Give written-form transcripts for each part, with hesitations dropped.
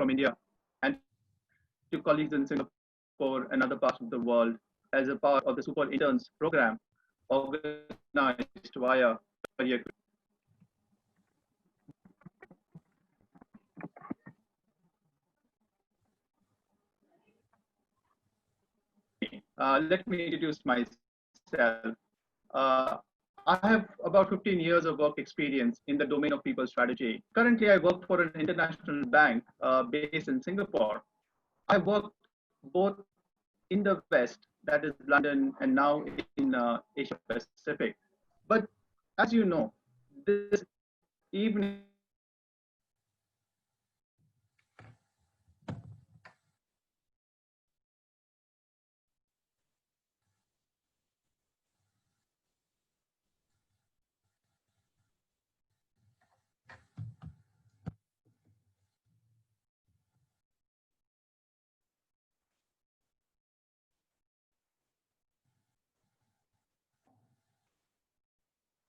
from India and to colleagues in Singapore and other parts of the world as a part of the Super Interns program organized via Career. Let me introduce myself. Uh, I have about 15 years of work experience in the domain of people strategy. Currently, I work for an international bank based in Singapore. I worked both in the West, that is London, and now in Asia Pacific. But as you know, this evening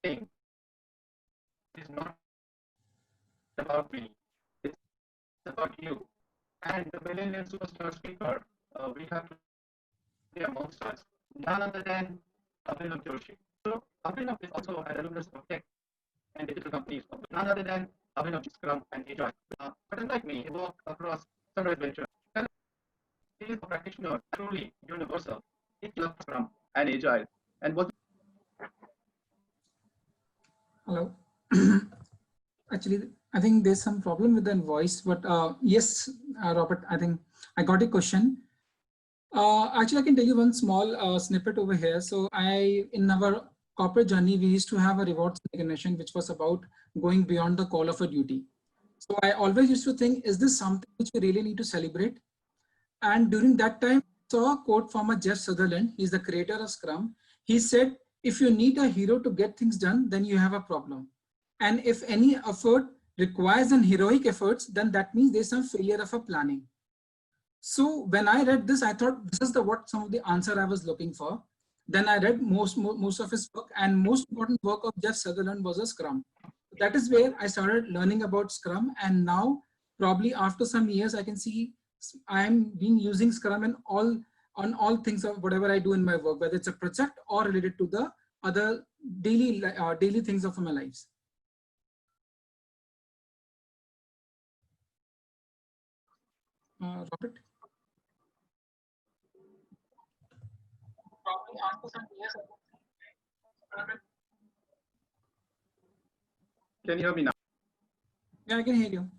is not about me, it's about you. And the millennial superstar speaker we have today amongst us, none other than Abhinav Joshi. So Abhinav is also an alumnus of tech and digital companies, none other than Abhinav Scrum and Agile. But unlike me, he worked across Sunrise Ventures. And he is a practitioner, truly universal. He loves Scrum and Agile. And was Hello. Actually, I think there's some problem with the voice, but yes, Robert, I think I got a question. Actually, I can tell you one small snippet over here. So in our corporate journey, we used to have a rewards recognition, which was about going beyond the call of a duty. So I always used to think, is this something which we really need to celebrate? And during that time, I saw a quote from a Jeff Sutherland. He's the creator of Scrum. He said, if you need a hero to get things done, then you have a problem. And if any effort requires an heroic efforts, then that means there's some failure of a planning. So when I read this, I thought this is what some of the answer I was looking for. Then I read most of his work, and most important work of Jeff Sutherland was a Scrum. That is where I started learning about Scrum, and now probably after some years, I can see I'm been using Scrum on all things of whatever I do in my work, whether it's a project or related to the other daily things of my lives. Robert? Probably after some years. can you hear me now? Yeah, I can hear you.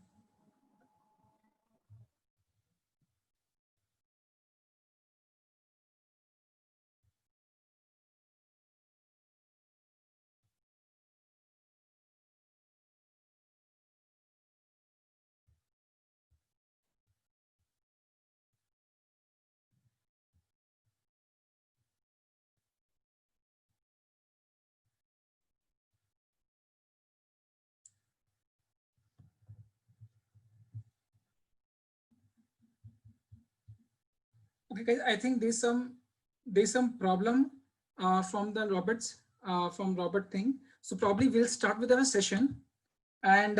Okay, guys, I think there's some problem from the Robert thing. So probably we'll start with our session, and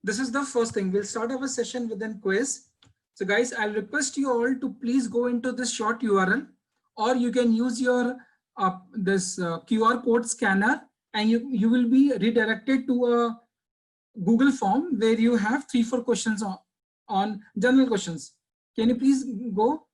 this is the first thing. We'll start our session with a quiz. So guys, I'll request you all to please go into this short URL, or you can use your this QR code scanner, and you will be redirected to a Google form where you have 3-4 questions on general questions. Can you please go?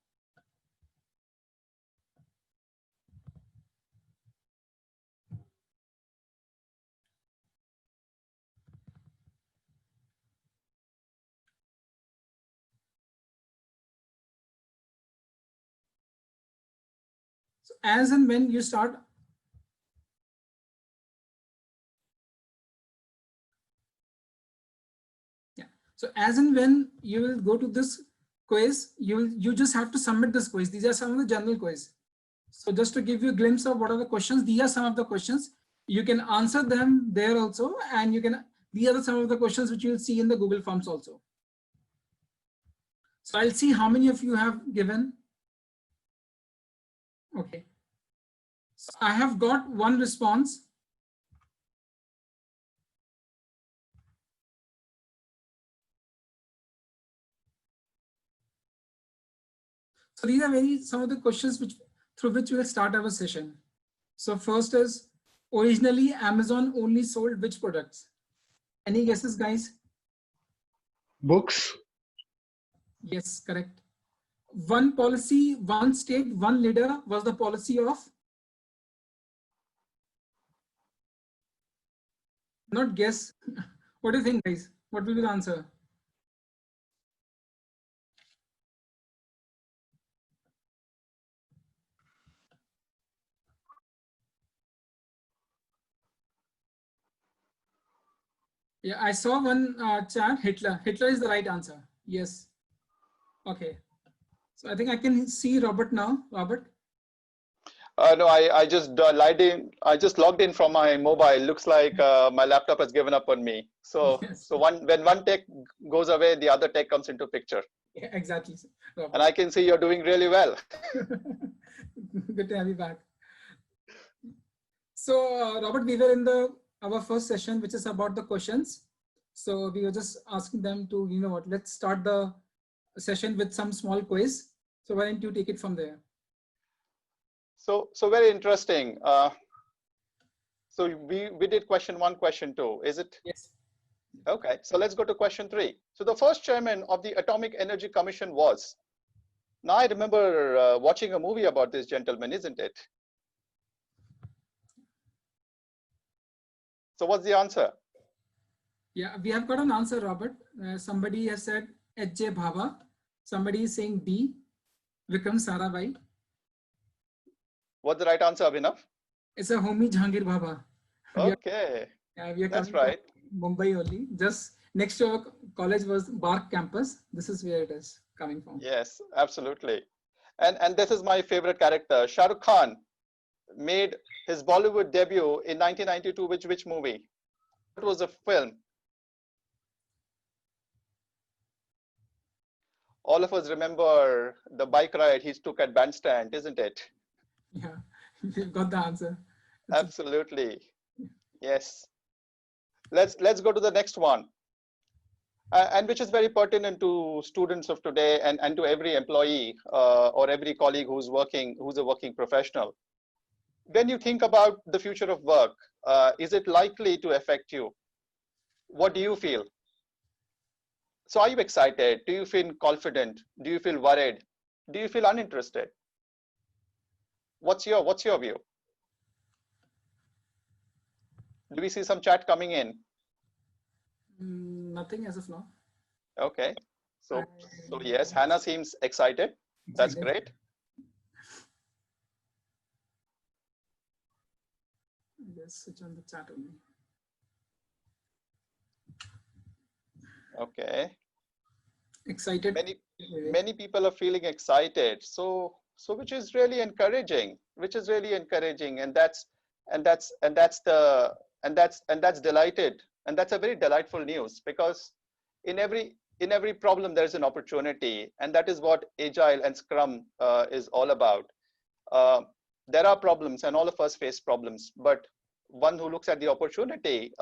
So as and when you start, yeah. So as and when you will go to this quiz, you just have to submit this quiz. These are some of the general quiz. So just to give you a glimpse of what are the questions, these are some of the questions. You can answer them there also, and these are some of the questions which you'll see in the Google Forms also. So I'll see how many of you have given. Okay. So I have got one response. So these are some of the questions through which we'll start our session. So first is, originally Amazon only sold which products? Any guesses, guys? Books. Yes, correct. One policy, one state, one leader was the policy of? Not guess. What do you think, guys? What will be the answer? Yeah, I saw one chat, Hitler. Hitler is the right answer. Yes. Okay. So I think I can see Robert now. Robert? No, I just logged in. I just logged in from my mobile. Looks like my laptop has given up on me. So, Yes. so when one tech goes away, the other tech comes into picture. Yeah, exactly. Robert. And I can see you're doing really well. Good to have you back. So, Robert, we were in our first session, which is about the questions. So we were just asking them to, let's start the session with some small quiz. So why don't you take it from there? So very interesting. So we did question 1, question 2, is it? Yes. Okay, so let's go to question 3. So the first chairman of the Atomic Energy Commission was? Now I remember watching a movie about this gentleman, isn't it? So what's the answer? Yeah, we have got an answer, Robert. Somebody has said H.J. Bhabha. Somebody is saying D, Vikram Sarabhai. What's the right answer, Abhinav? It's a Homi Jahangir Bhabha. Okay, We are that's coming right. from Mumbai only. Just next to our college was Bark campus. This is where it is coming from. Yes, absolutely. And this is my favorite character. Shah Rukh Khan made his Bollywood debut in 1992. Which movie? What was the film? All of us remember the bike ride he took at Bandstand, isn't it? Yeah, we've got the answer. Absolutely. Yes. Let's go to the next one. And which is very pertinent to students of today and to every employee or every colleague who's a working professional. When you think about the future of work, is it likely to affect you? What do you feel? So are you excited? Do you feel confident? Do you feel worried? Do you feel uninterested? What's your view? Do we see some chat coming in? Nothing as of now. Okay. So yes, Hannah seems excited. That's great. Just switch on the chat only. Okay. Excited. Many people are feeling excited. So which is really encouraging. And that's delighted. And that's a very delightful news, because in every problem there's an opportunity, and that is what Agile and Scrum is all about. There are problems, and all of us face problems, but one who looks at the opportunity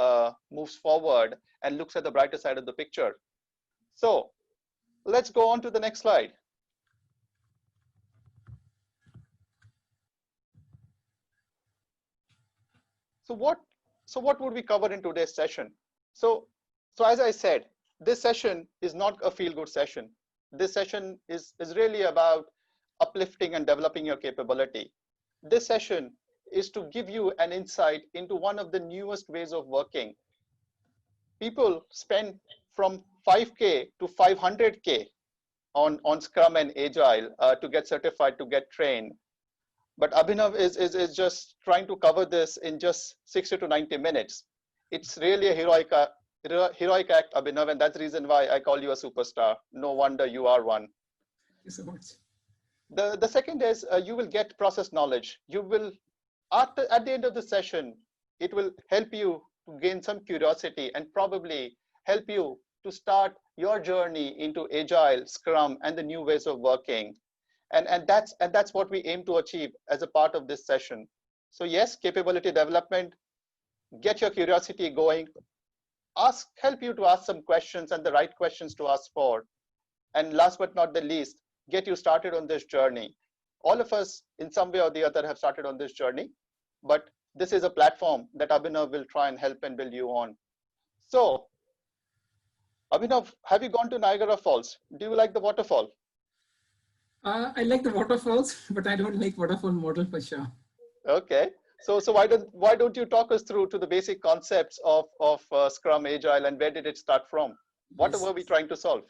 moves forward and looks at the brighter side of the picture. So let's go on to the next slide. So what would we cover in today's session? So as I said, this session is not a feel-good session. This session is really about uplifting and developing your capability. This session is to give you an insight into one of the newest ways of working. People spend from 5K to 500K on Scrum and Agile to get certified, to get trained. But Abhinav is just trying to cover this in just 60 to 90 minutes. It's really a heroic act, Abhinav, and that's the reason why I call you a superstar. No wonder you are one. Thank you so much. The second is you will get process knowledge. You will, at the end of the session, it will help you to gain some curiosity and probably help you to start your journey into Agile, Scrum, and the new ways of working. And that's what we aim to achieve as a part of this session. So yes, capability development, get your curiosity going, help you to ask some questions and the right questions to ask for. And last but not the least, get you started on this journey. All of us, in some way or the other, have started on this journey, but this is a platform that Abhinav will try and help and build you on. So, Abhinav, have you gone to Niagara Falls? Do you like the waterfall? I like the waterfalls, but I don't like waterfall model for sure. Okay. So why don't you talk us through to the basic concepts of Scrum Agile, and where did it start from? What Yes. were we trying to solve?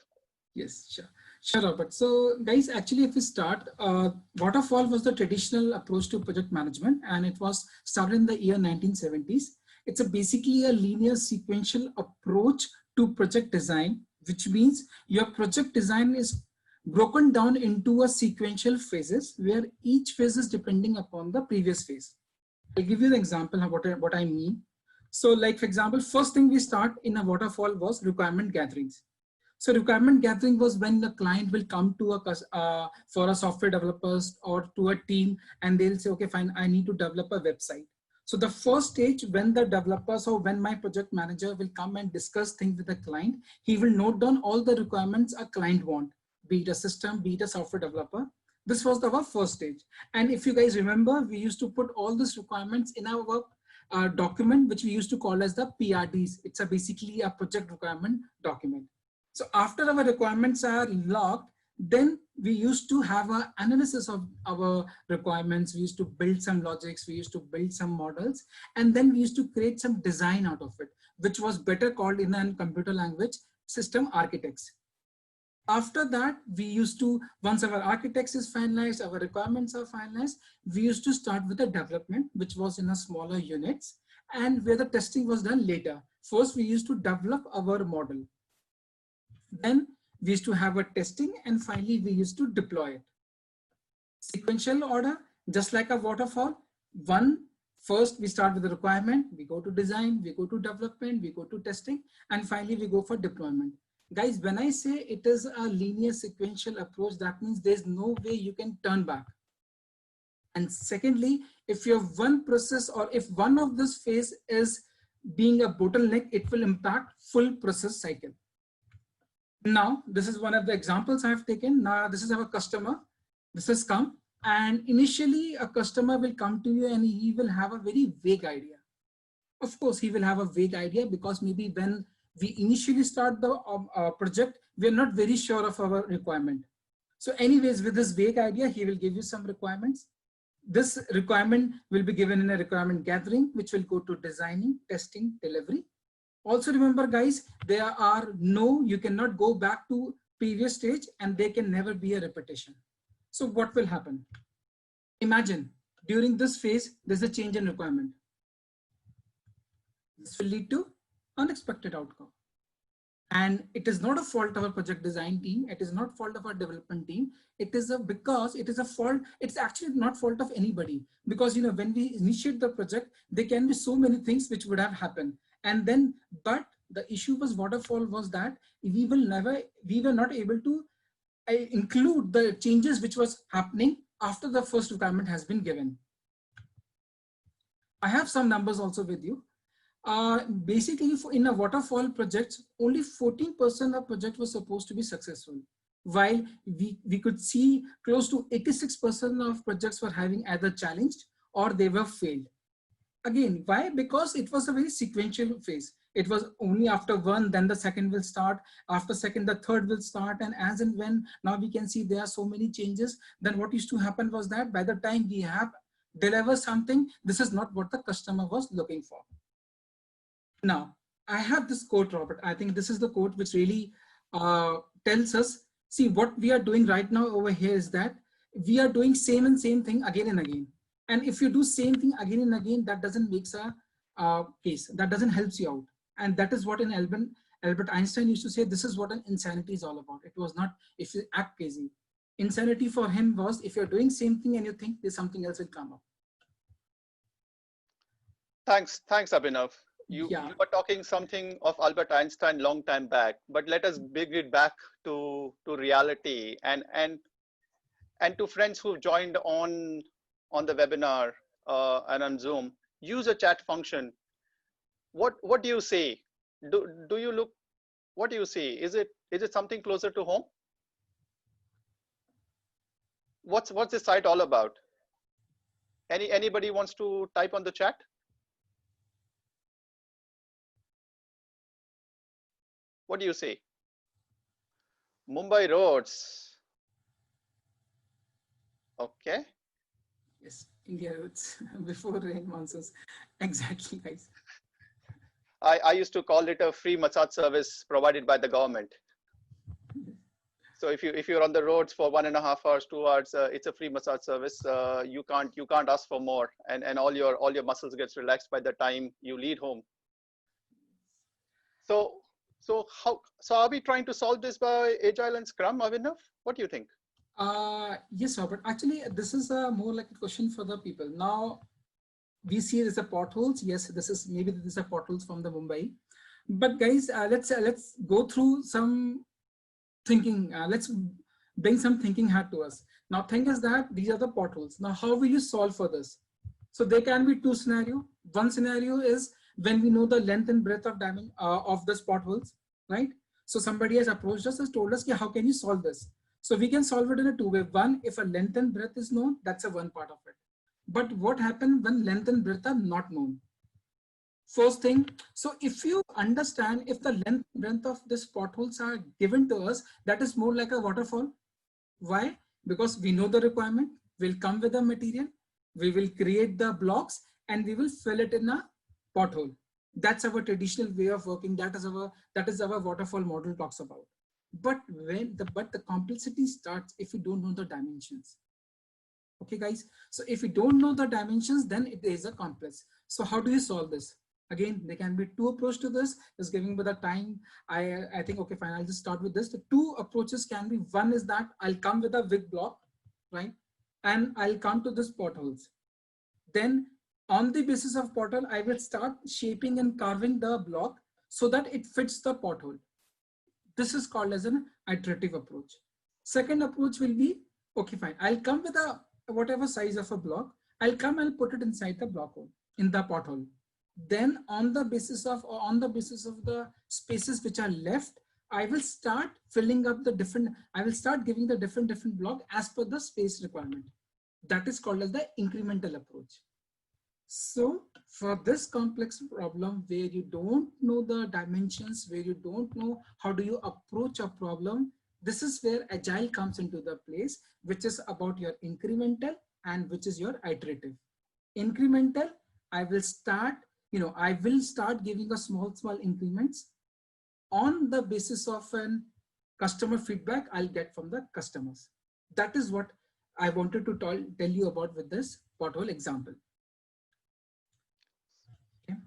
Yes, sure. Sure, Robert. So guys, actually, if we start, waterfall was the traditional approach to project management, and it was started in the year 1970s. It's basically a linear sequential approach to project design, which means your project design is broken down into a sequential phases where each phase is depending upon the previous phase. I'll give you an example of what I mean. So like, for example, first thing we start in a waterfall was requirement gatherings. So requirement gathering was when the client will come to for a software developers or to a team, and they'll say, okay, fine, I need to develop a website. So the first stage, when the developers or when my project manager will come and discuss things with the client, he will note down all the requirements a client want, be it a system, be it a software developer. This was our first stage. And if you guys remember, we used to put all these requirements in our document, which we used to call as the PRDs. It's basically a project requirement document. So after our requirements are logged, then we used to have an analysis of our requirements. We used to build some logics, we used to build some models, and then we used to create some design out of it, which was better called in a computer language, system architects. After that, we used to, once our architects is finalized, our requirements are finalized, we used to start with the development, which was in a smaller units, and where the testing was done later. First, we used to develop our model. Then we used to have a testing, and finally we used to deploy it. Sequential order, just like a waterfall. First we start with the requirement, we go to design, we go to development, we go to testing, and finally we go for deployment. Guys, when I say it is a linear sequential approach, that means there's no way you can turn back. And secondly, if you have one process, or if one of this phase is being a bottleneck, it will impact full process cycle. Now, this is one of the examples I've taken. Now, this is our customer. This has come, and initially a customer will come to you and he will have a very vague idea. Of course, he will have a vague idea because maybe when we initially start the project, we're not very sure of our requirement. So anyways, with this vague idea, he will give you some requirements. This requirement will be given in a requirement gathering, which will go to designing, testing, delivery. Also remember, guys, you cannot go back to previous stage, and there can never be a repetition. So what will happen? Imagine during this phase, there's a change in requirement. This will lead to unexpected outcome. And it is not a fault of our project design team. It is not fault of our development team. Because it is a fault. It's actually not fault of anybody, because when we initiate the project, there can be so many things which would have happened. And then, but the issue was waterfall was that we were not able to include the changes which was happening after the first requirement has been given. I have some numbers also with you. Basically, in a waterfall project, only 14% of project was supposed to be successful, while we could see close to 86% of projects were having either challenged or they were failed. Again, why? Because it was a very sequential phase. It was only after one, then the second will start. After second, the third will start. And as and when now we can see there are so many changes, then what used to happen was that by the time we have delivered something, this is not what the customer was looking for. Now, I have this quote, Robert. I think this is the quote which really tells us, see, what we are doing right now over here is that we are doing same thing again and again. And if you do same thing again and again, that doesn't make a case. That doesn't help you out. And that is what in Albert Einstein used to say, this is what an insanity is all about. It was not if you act crazy. Insanity for him was if you're doing same thing and you think there's something else will come up. Thanks, Abhinav. You were talking something of Albert Einstein long time back, but let us bring it back to reality and to friends who joined on the webinar and on Zoom. Use a chat function. What do you see? Do you look? What do you see? Is it something closer to home? what's this site all about? Anybody wants to type on the chat? What do you say? Mumbai roads. Okay. Yes, India roads before rain monsoons. Exactly, guys. I used to call it a free massage service provided by the government. So if you're on the roads for 1.5 hours, 2 hours, it's a free massage service. You can't ask for more, and all your muscles gets relaxed by the time you lead home. So are we trying to solve this by Agile and Scrum, Abhinav? What do you think? Yes, Robert. Actually, this is more like a question for the people. Now, we see there's a potholes. Yes, this is a potholes from the Mumbai. But guys, let's go through some thinking. Let's bring some thinking hat to us. Now, thing is that these are the potholes. Now, how will you solve for this? So there can be two scenarios. One scenario is when we know the length and breadth of diamond of this potholes, right? So somebody has approached us, has told us, how can you solve this? So we can solve it in a two-way. One, if a length and breadth is known, that's a one part of it. But what happens when length and breadth are not known? First thing, so if you understand, if the length and breadth of these potholes are given to us, that is more like a waterfall. Why? Because we know the requirement, we'll come with the material, we will create the blocks, and we will fill it in a pothole. That's our traditional way of working. That is our waterfall model talks about. But the complexity starts if you don't know the dimensions. Okay, guys. So if you don't know the dimensions, then it is a complex. So how do you solve this? Again, there can be two approaches to this. Just giving by the time, I think, okay, fine, I'll just start with this. The two approaches can be, one is that I'll come with a big block, right? And I'll come to this potholes. Then on the basis of pothole, I will start shaping and carving the block so that it fits the pothole. This is called as an iterative approach. Second approach will be, okay, fine, I'll come with a whatever size of a block, I'll come and put it inside the block hole, in the pothole. Then on the basis of the spaces which are left, I will start filling up the different, I will start giving the different block as per the space requirement. That is called as the incremental approach. So for this complex problem where you don't know the dimensions, where you don't know how do you approach a problem, this is where Agile comes into the place, which is about your incremental and which is your iterative. Incremental, I will start giving a small increments on the basis of an customer feedback I'll get from the customers. That is what I wanted to tell you about with this pothole example. Okay.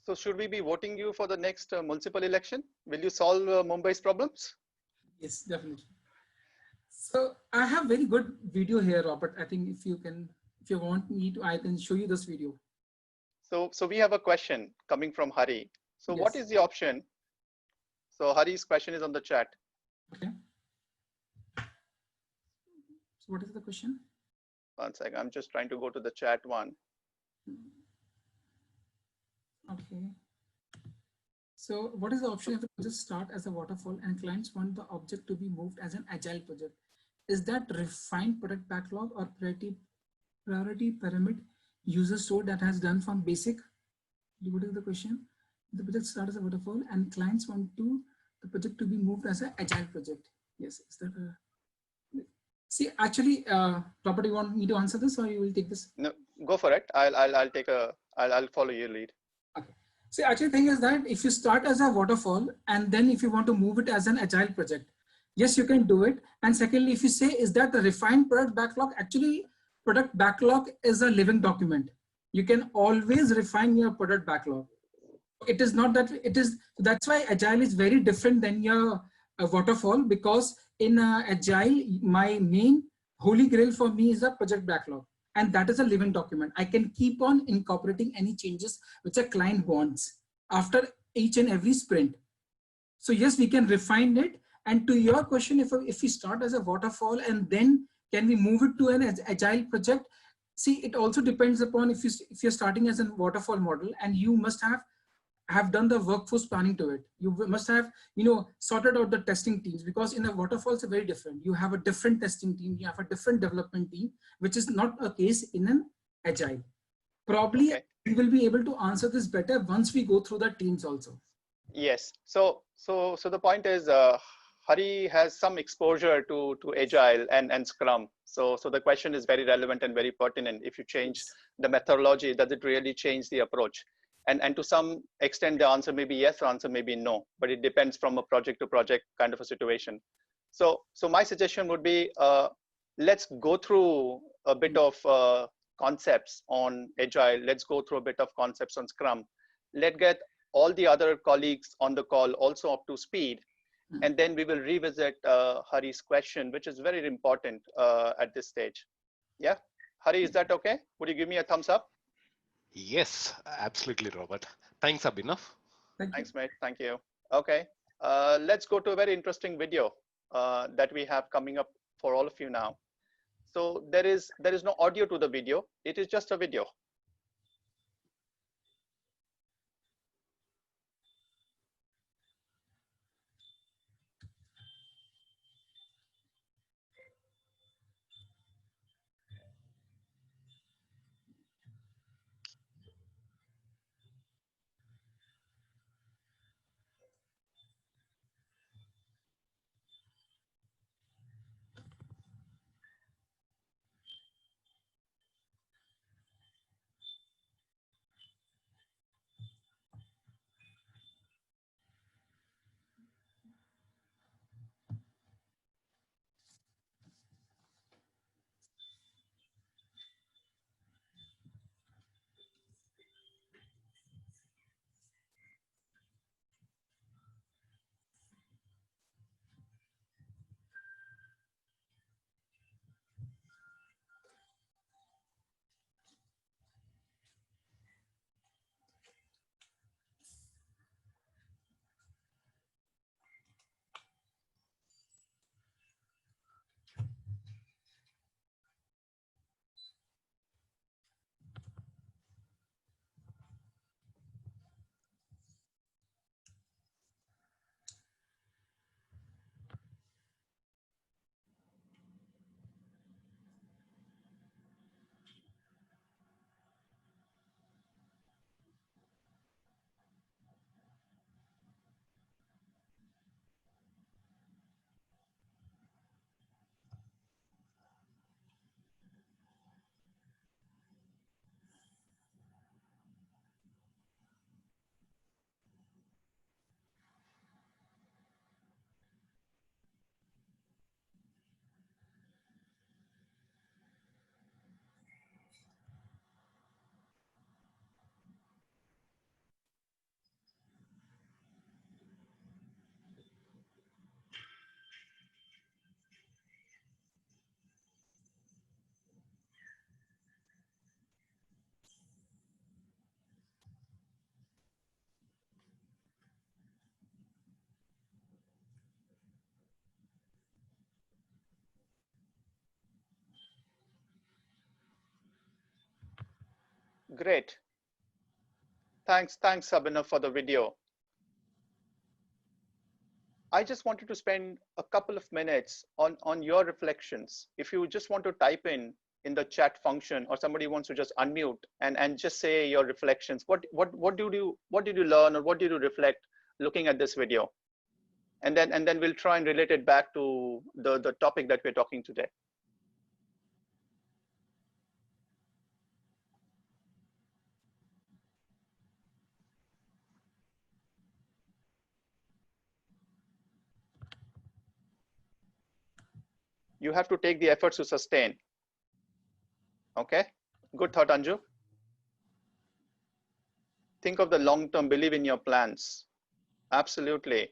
So should we be voting you for the next municipal election? Will you solve Mumbai's problems? Yes, definitely. So I have very good video here, Robert. I think if you want me to, I can show you this video. So we have a question coming from Hari. So Yes. What is the option? So Hari's question is on the chat. Okay. So what is the question? One second, I'm just trying to go to the chat one. Okay. So what is the option if the project start as a waterfall and clients want the object to be moved as an agile project? Is that refined product backlog or priority pyramid user stored that has done from basic? What is the question? The project start as a waterfall and clients want the project to be moved as an agile project. Yes, is that a... See, actually, Robert, you want me to answer this or you will take this? No, go for it. I'll follow your lead. Okay. See, actually, the thing is that if you start as a waterfall and then if you want to move it as an agile project, yes, you can do it. And secondly, if you say, is that a refined product backlog? Actually, product backlog is a living document. You can always refine your product backlog. It is not that it is, that's why agile is very different than your waterfall, because in agile, my main holy grail for me is a project backlog. And that is a living document. I can keep on incorporating any changes which a client wants after each and every sprint. So yes, we can refine it. And to your question, if we start as a waterfall and then can we move it to an agile project? See, it also depends upon if you're starting as a waterfall model and you must have have done the workforce planning to it. You must have, sorted out the testing teams, because in a waterfall it's very different. You have a different testing team, you have a different development team, which is not a case in an agile. Probably Okay. we will be able to answer this better once we go through the teams also. Yes. So the point is, Hari has some exposure to Agile and Scrum. So the question is very relevant and very pertinent. If you change the methodology, does it really change the approach? And to some extent, the answer may be yes, or answer may be no. But it depends from a project to project kind of a situation. So my suggestion would be, let's go through a bit of concepts on Agile. Let's go through a bit of concepts on Scrum. Let's get all the other colleagues on the call also up to speed. And then we will revisit Hari's question, which is very important at this stage. Yeah, Hari, is that okay? Would you give me a thumbs up? Yes, absolutely, Robert. Thanks, Abhinav. Thanks, mate. Thank you. Okay, let's go to a very interesting video that we have coming up for all of you now. So there is no audio to the video. It is just a video. Great. Thanks, Abhinav, for the video. I just wanted to spend a couple of minutes on your reflections. If you just want to type in the chat function, or somebody wants to just unmute and just say your reflections. What did you learn, or what did you reflect looking at this video? And then we'll try and relate it back to the topic that we're talking today. You have to take the efforts to sustain. Okay, good thought, Anju. Think of the long term, believe in your plans. Absolutely.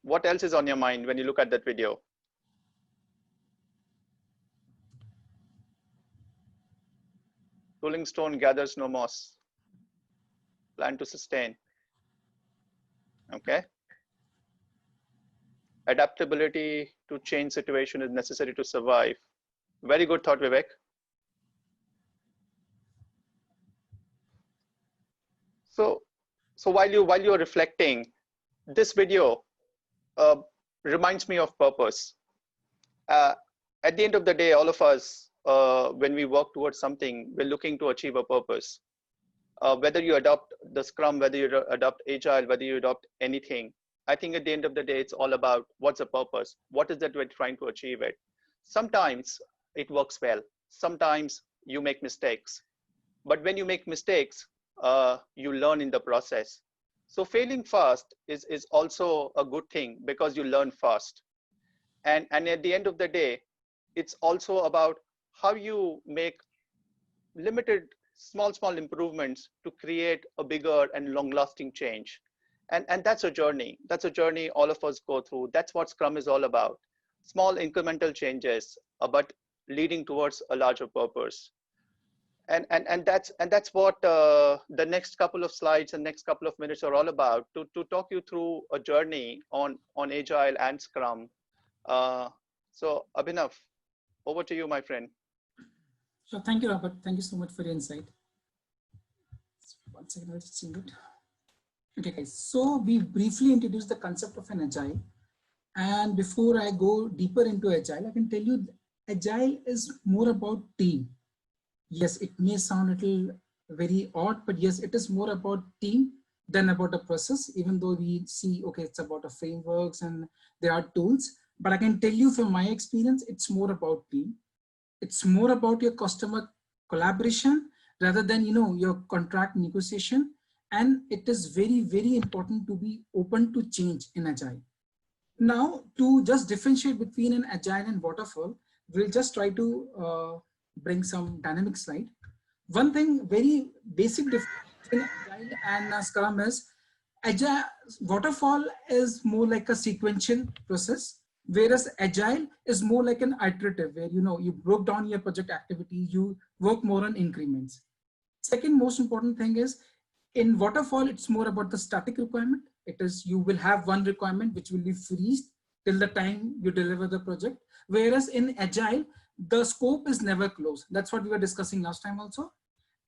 What else is on your mind when you look at that video? Rolling stone gathers no moss. Plan to sustain. Okay. Adaptability to change situation is necessary to survive. Very good thought, Vivek. So, while you are reflecting, this video uh, reminds me of purpose. At the end of the day, all of us, when we work towards something, we're looking to achieve a purpose. Whether you adopt the Scrum, whether you adopt Agile, whether you adopt anything, I think at the end of the day, it's all about what's the purpose? What is that we're trying to achieve it? Sometimes it works well. Sometimes you make mistakes. But when you make mistakes, you learn in the process. So failing fast is also a good thing because you learn fast. And at the end of the day, it's also about how you make limited small improvements to create a bigger and long lasting change. And that's a journey. That's a journey all of us go through. That's what Scrum is all about. Small incremental changes, but leading towards a larger purpose. And that's what the next couple of slides and next couple of minutes are all about, to talk you through a journey on Agile and Scrum. So Abhinav, over to you, my friend. So thank you, Robert. Thank you so much for your insight. One second, I'll just change it. Okay, guys. So we briefly introduced the concept of an Agile. And before I go deeper into Agile, I can tell you Agile is more about team. Yes, it may sound a little very odd, but yes, it is more about team than about a process, even though we see, okay, it's about a frameworks and there are tools. But I can tell you from my experience, it's more about team. It's more about your customer collaboration rather than, your contract negotiation. And it is very, very important to be open to change in Agile. Now, to just differentiate between an Agile and waterfall, we'll just try to bring some dynamic slide. One thing, very basic difference between Agile and Scrum is Agile, waterfall is more like a sequential process, whereas Agile is more like an iterative, where you broke down your project activity, you work more on increments. Second most important thing is, in waterfall, it's more about the static requirement. It is, you will have one requirement which will be freezed till the time you deliver the project. Whereas in Agile, the scope is never closed. That's what we were discussing last time also.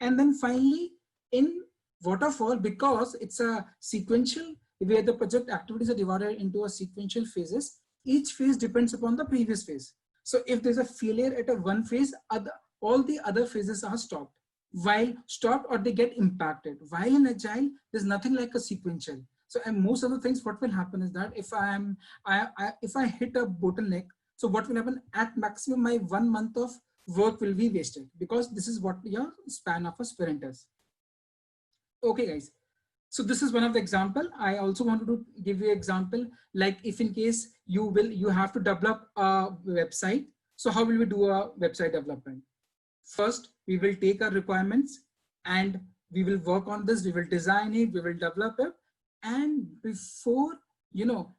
And then finally, in waterfall, because it's a sequential, where the project activities are divided into a sequential phases, each phase depends upon the previous phase. So if there's a failure at a one phase, all the other phases are stopped. Or they get impacted. While in Agile, there's nothing like a sequential. So and most of the things, what will happen is that if I hit a bottleneck, so what will happen, at maximum my 1 month of work will be wasted, because this is what your span of a sprint is. Okay, guys. So this is one of the example. I also wanted to give you an example, like if in case you have to develop a website. So how will we do a website development? First, we will take our requirements and we will work on this. We will design it, we will develop it. And before,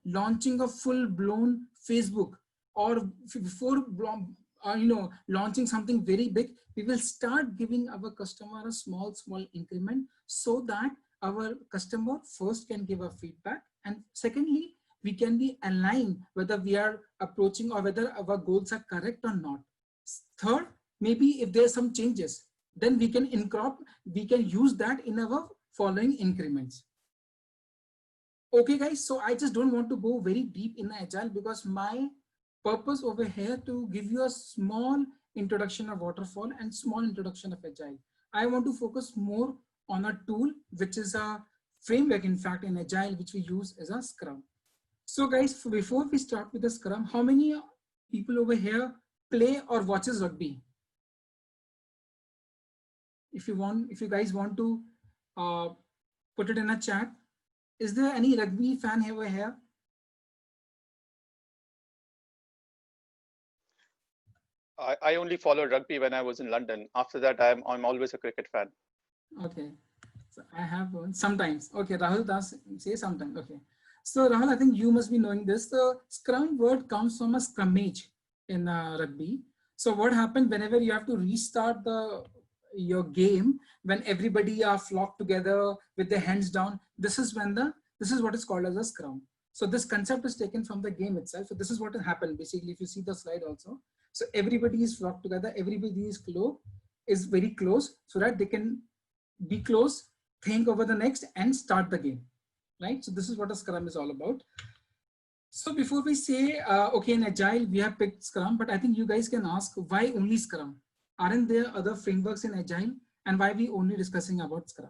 launching a full-blown Facebook, or before, launching something very big, we will start giving our customer a small increment, so that our customer first can give a feedback. And secondly, we can be aligned whether we are approaching or whether our goals are correct or not. Third, maybe if there are some changes, then we can use that in our following increments. Okay, guys, so I just don't want to go very deep in Agile, because my purpose over here to give you a small introduction of waterfall and small introduction of Agile. I want to focus more on a tool, which is a framework, in fact, in Agile, which we use as a Scrum. So guys, before we start with the Scrum, how many people over here play or watches rugby? If you guys want to put it in a chat. Is there any rugby fan over here? I only followed rugby when I was in London. After that, I'm always a cricket fan. Okay, so I have one sometimes. Okay, Rahul does say sometimes. Okay, so Rahul, I think you must be knowing this. The Scrum word comes from a scrummage in rugby. So what happened whenever you have to restart your game, when everybody are flocked together with their hands down, this is what is called as a Scrum. So this concept is taken from the game itself. So this is what has happened. Basically, if you see the slide also, so everybody is flocked together, everybody is very close so that they can be close, think over the next and start the game, right? So this is what a Scrum is all about. So before we say, okay, in Agile, we have picked Scrum, but I think you guys can ask why only Scrum? Aren't there other frameworks in Agile, and why we only discussing about Scrum?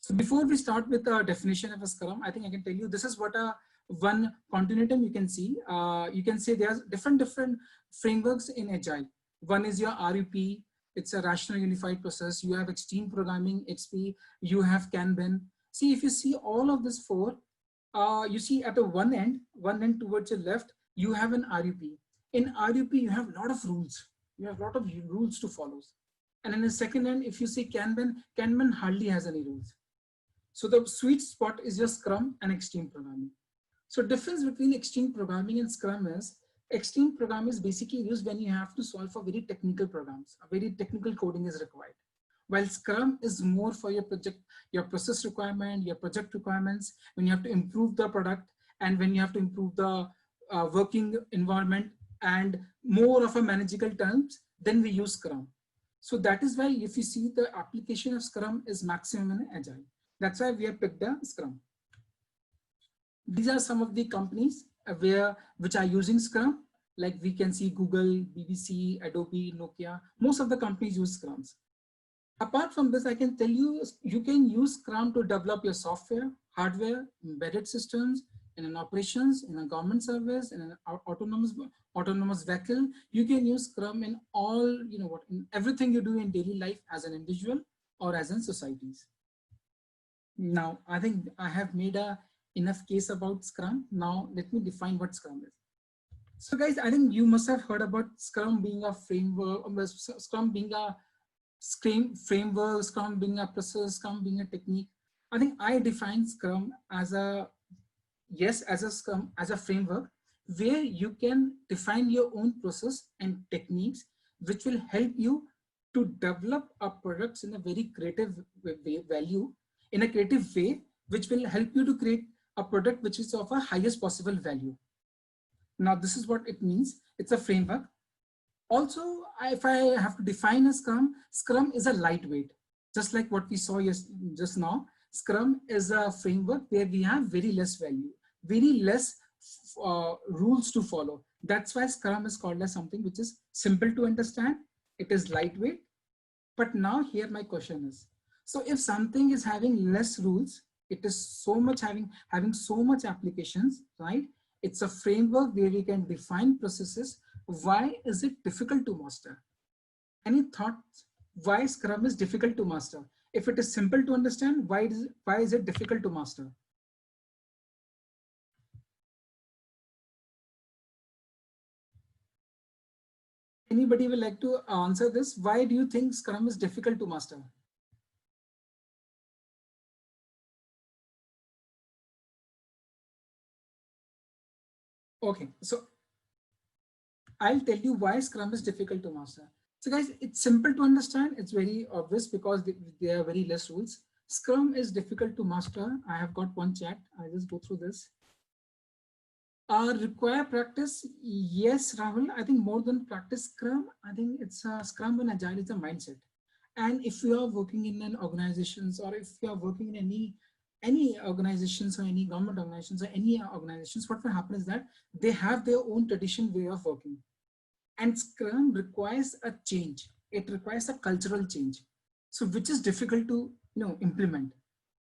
So before we start with the definition of a Scrum, I think I can tell you, this is what one continuum you can see. You can say there's different frameworks in Agile. One is your RUP, it's a rational unified process. You have extreme programming, XP, you have Kanban. See, if you see all of this four, you see at the one end towards your left, you have an RUP. In RUP, you have a lot of rules. You have a lot of rules to follow. And in the second end, if you see Kanban hardly has any rules. So the sweet spot is your Scrum and extreme programming. So difference between extreme programming and Scrum is, extreme programming is basically used when you have to solve for very technical programs. A very technical coding is required. While Scrum is more for your project, your process requirement, your project requirements, when you have to improve the product and when you have to improve the working environment and more of a manageable terms, then we use Scrum. So that is why if you see the application of Scrum is maximum in Agile. That's why we have picked the Scrum. These are some of the companies which are using Scrum. Like we can see Google, BBC, Adobe, Nokia. Most of the companies use Scrums. Apart from this, I can tell you, you can use Scrum to develop your software, hardware, embedded systems, in an operations, in a government service, in an autonomous vehicle. You can use Scrum in all, in everything you do in daily life as an individual or as in societies. Now, I think I have made enough case about Scrum. Now, let me define what Scrum is. So guys, I think you must have heard about Scrum being a framework, Scrum being a framework, Scrum being a process, Scrum being a technique. I think I define Scrum as a Scrum, as a framework where you can define your own process and techniques, which will help you to develop a products in a very creative way, which will help you to create a product which is of a highest possible value. Now, this is what it means. It's a framework. Also, if I have to define a Scrum is a lightweight, just like what we saw just now. Scrum is a framework where we have very less value, very less rules to follow. That's why Scrum is called as something which is simple to understand. It is lightweight. But now here my question is, so if something is having less rules, it is so much having so much applications, right? It's a framework where we can define processes. Why is it difficult to master? Any thoughts why Scrum is difficult to master? If it is simple to understand, why is it difficult to master? Anybody will like to answer this? Why do you think Scrum is difficult to master? Okay, so I'll tell you why Scrum is difficult to master. So guys, it's simple to understand. It's very obvious because there are very less rules. Scrum is difficult to master. I have got one chat. I'll just go through this. Require practice? Yes, Rahul. I think more than practice Scrum, I think it's Scrum and Agile is a mindset. And if you are working in an organizations, or if you are working in any organizations or any government organizations or any organizations, what will happen is that they have their own tradition way of working. And Scrum requires a change. It requires a cultural change. So which is difficult to implement.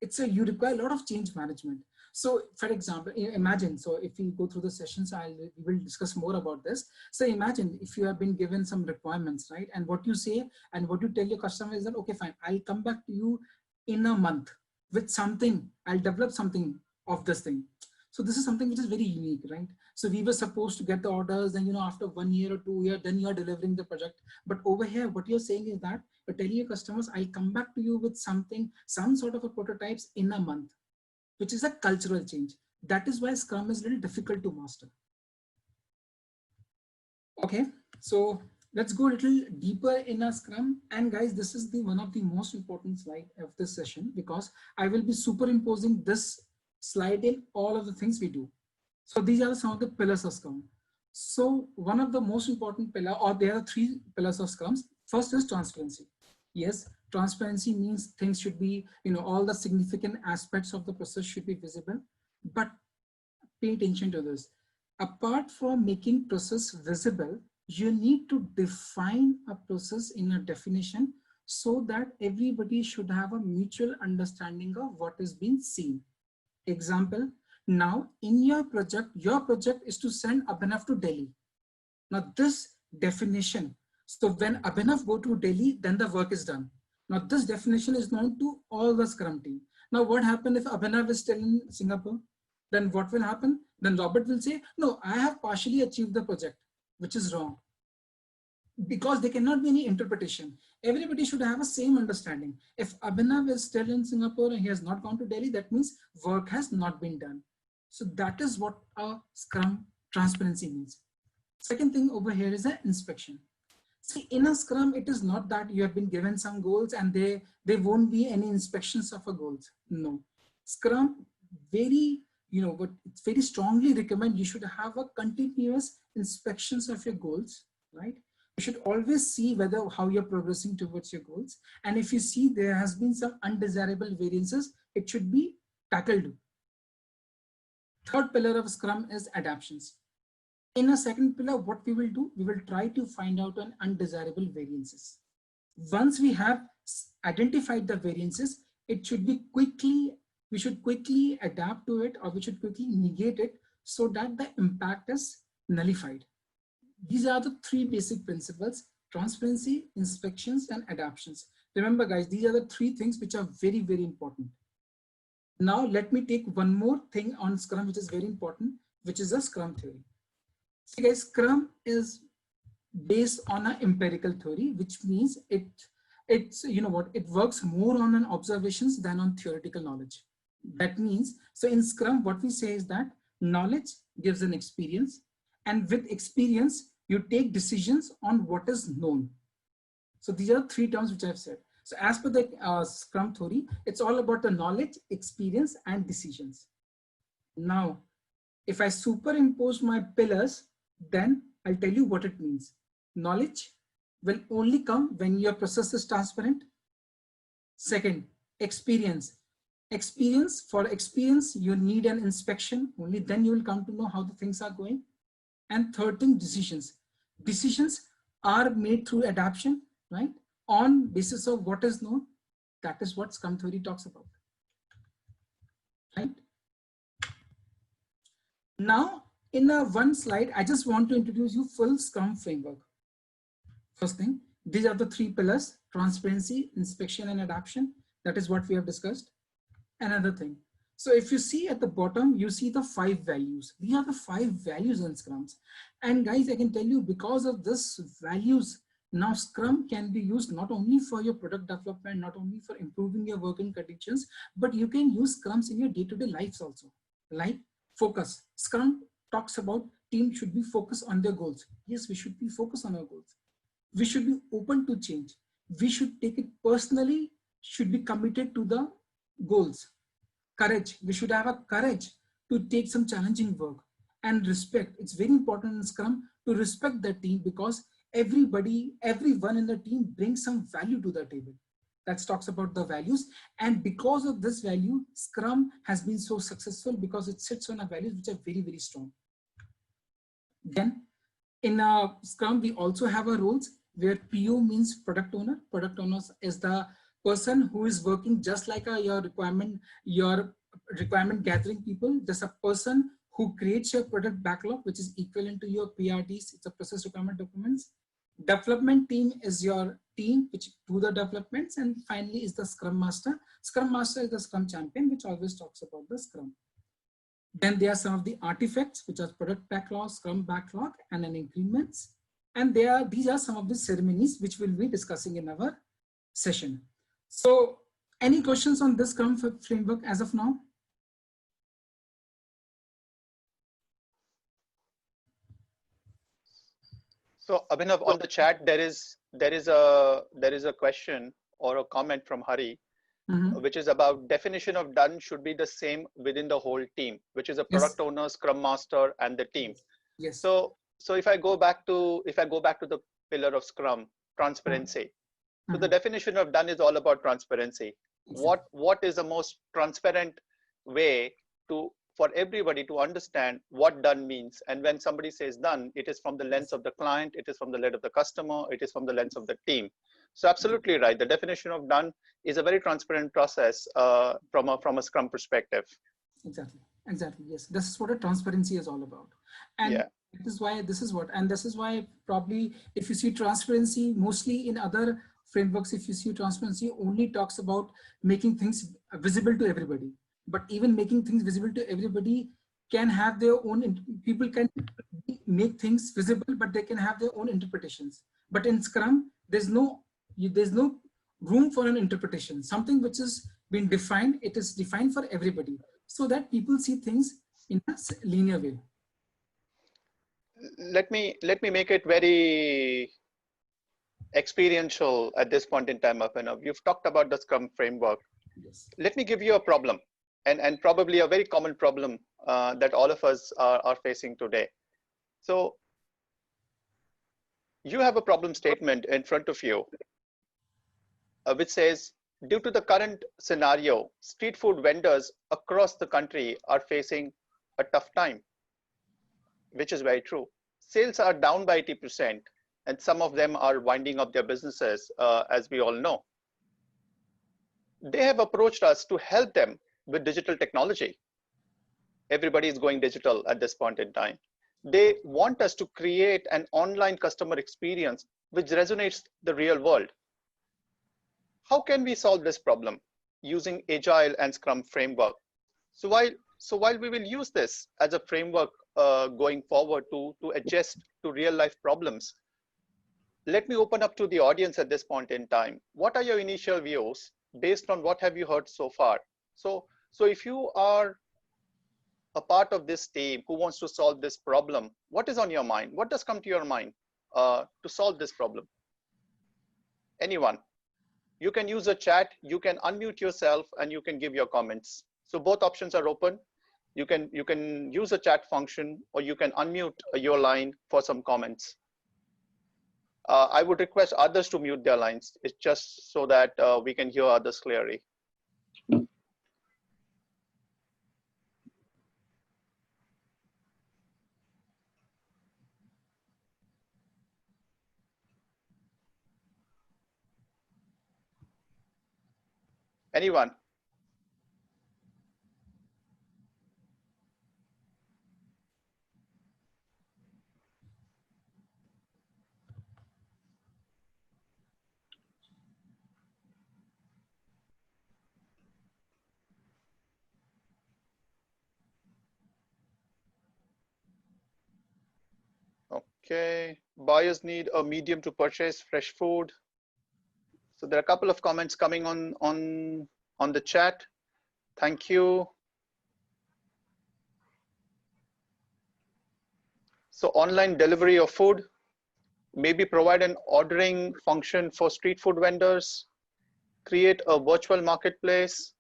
You require a lot of change management. So for example, imagine, so if we go through the sessions, we will discuss more about this. So imagine if you have been given some requirements, right? And what you say and what you tell your customer is that, okay, fine, I'll come back to you in a month with something, I'll develop something of this thing. So this is something which is very unique, right? So we were supposed to get the orders and after 1 year or 2 years, then you're delivering the project. But over here, what you're saying is that you're telling your customers, I'll come back to you with something, some sort of a prototypes in a month, which is a cultural change. That is why Scrum is a little difficult to master. Okay, so let's go a little deeper in a Scrum. And guys, this is one of the most important slide of this session, because I will be superimposing this slide in all of the things we do. So these are some of the pillars of Scrum. So one of the most important pillar, or there are three pillars of Scrums. First is transparency. Yes, transparency means things should be, all the significant aspects of the process should be visible. But pay attention to this. Apart from making process visible, you need to define a process in a definition so that everybody should have a mutual understanding of what is being seen. Example, now in your project is to send Abhinav to Delhi. Now this definition, so when Abhinav go to Delhi, then the work is done. Now this definition is known to all the Scrum team. Now what happens if Abhinav is still in Singapore? Then what will happen? Then Robert will say, no, I have partially achieved the project, which is wrong. Because there cannot be any interpretation. Everybody should have a same understanding. If Abhinav is still in Singapore and he has not gone to Delhi, that means work has not been done. So that is what a Scrum transparency means. Second thing over here is an inspection. See, in a Scrum, it is not that you have been given some goals and there won't be any inspections of a goals. No. Scrum but it's very strongly recommend you should have a continuous inspections of your goals, right? You should always see how you're progressing towards your goals. And if you see there has been some undesirable variances, it should be tackled. Third pillar of Scrum is adaptations. In a second pillar, what we will do, we will try to find out an undesirable variances. Once we have identified the variances, we should quickly adapt to it, or we should quickly negate it so that the impact is nullified. These are the three basic principles: transparency, inspections, and adaptations. Remember guys, these are the three things which are very, very important. Now let me take one more thing on Scrum, which is very important, which is the Scrum theory. See guys, Scrum is based on an empirical theory, which means it works more on an observations than on theoretical knowledge. That means, so in Scrum, what we say is that knowledge gives an experience, and with experience, you take decisions on what is known. So these are three terms which I've said. So as per the Scrum theory, it's all about the knowledge, experience, and decisions. Now, if I superimpose my pillars, then I'll tell you what it means. Knowledge will only come when your process is transparent. Second, experience. For experience, you need an inspection. Only then you will come to know how the things are going. And third thing, decisions. Decisions are made through adaptation, right? On basis of what is known. That is what Scrum theory talks about, right? Now, in one slide, I just want to introduce you full Scrum framework. First thing, these are the three pillars: transparency, inspection, and adaptation. That is what we have discussed. Another thing, so if you see at the bottom, you see the 5 values. These are the 5 values in Scrums. And guys, I can tell you, because of this values, now Scrum can be used not only for your product development, not only for improving your working conditions, but you can use Scrums in your day-to-day lives also. Like focus. Scrum talks about team should be focused on their goals. Yes, we should be focused on our goals. We should be open to change. We should take it personally, should be committed to the goals. Courage. We should have a courage to take some challenging work. And respect. It's very important in Scrum to respect the team, because everyone in the team brings some value to the table. That talks about the values. And because of this value, Scrum has been so successful because it sits on a values which are very, very strong. Then in Scrum, we also have a roles where PO means product owner. Product owner is the person who is working just like your requirement gathering people. Just a person who creates your product backlog, which is equivalent to your PRDs. It's a process requirement documents. Development team is your team which do the developments, and finally is the Scrum Master. Scrum Master is the Scrum Champion, which always talks about the Scrum. Then there are some of the artifacts, which are product backlog, Scrum backlog, and an increments. And these are some of the ceremonies which we'll be discussing in our session. So any questions on this Scrum framework as of now? So Abhinav, on the chat, there is a question or a comment from Hari. which is about definition of done should be the same within the whole team, which is a product owner, scrum master, and the team. Yes. So if I go back to the pillar of Scrum, transparency. So the definition of done is all about transparency. Exactly. What is the most transparent way for everybody to understand what done means? And when somebody says done, it is from the lens of the client, it is from the lens of the customer, it is from the lens of the team. So absolutely right. The definition of done is a very transparent process from a Scrum perspective. Exactly. Exactly. Yes. This is what a transparency is all about. And yeah. this is why probably if you see transparency, mostly in other frameworks, if you see transparency only talks about making things visible to everybody. But even making things visible to everybody can have their own, people can make things visible, but they can have their own interpretations. But in Scrum, there's no room for an interpretation. Something which is been defined, it is defined for everybody, so that people see things in a linear way. Let me make it very experiential at this point in time, Abhinav. You've talked about the Scrum framework. Yes. Let me give you a problem, and probably a very common problem that all of us are facing today. So you have a problem statement in front of you, which says, due to the current scenario, street food vendors across the country are facing a tough time, which is very true. Sales are down by 80%, and some of them are winding up their businesses, as we all know. They have approached us to help them with digital technology. Everybody is going digital at this point in time. They want us to create an online customer experience which resonates the real world. How can we solve this problem using Agile and Scrum framework? So while we will use this as a framework going forward to adjust to real life problems, let me open up to the audience at this point in time. What are your initial views based on what have you heard so far? So if you are a part of this team who wants to solve this problem, what is on your mind? What does come to your mind to solve this problem? Anyone? You can use a chat, you can unmute yourself, and you can give your comments. So both options are open. You can use a chat function, or you can unmute your line for some comments. I would request others to mute their lines. It's just so that we can hear others clearly. Anyone? Okay, buyers need a medium to purchase fresh food. So there are a couple of comments coming on the chat. Thank you. So online delivery of food, maybe provide an ordering function for street food vendors, create a virtual marketplace.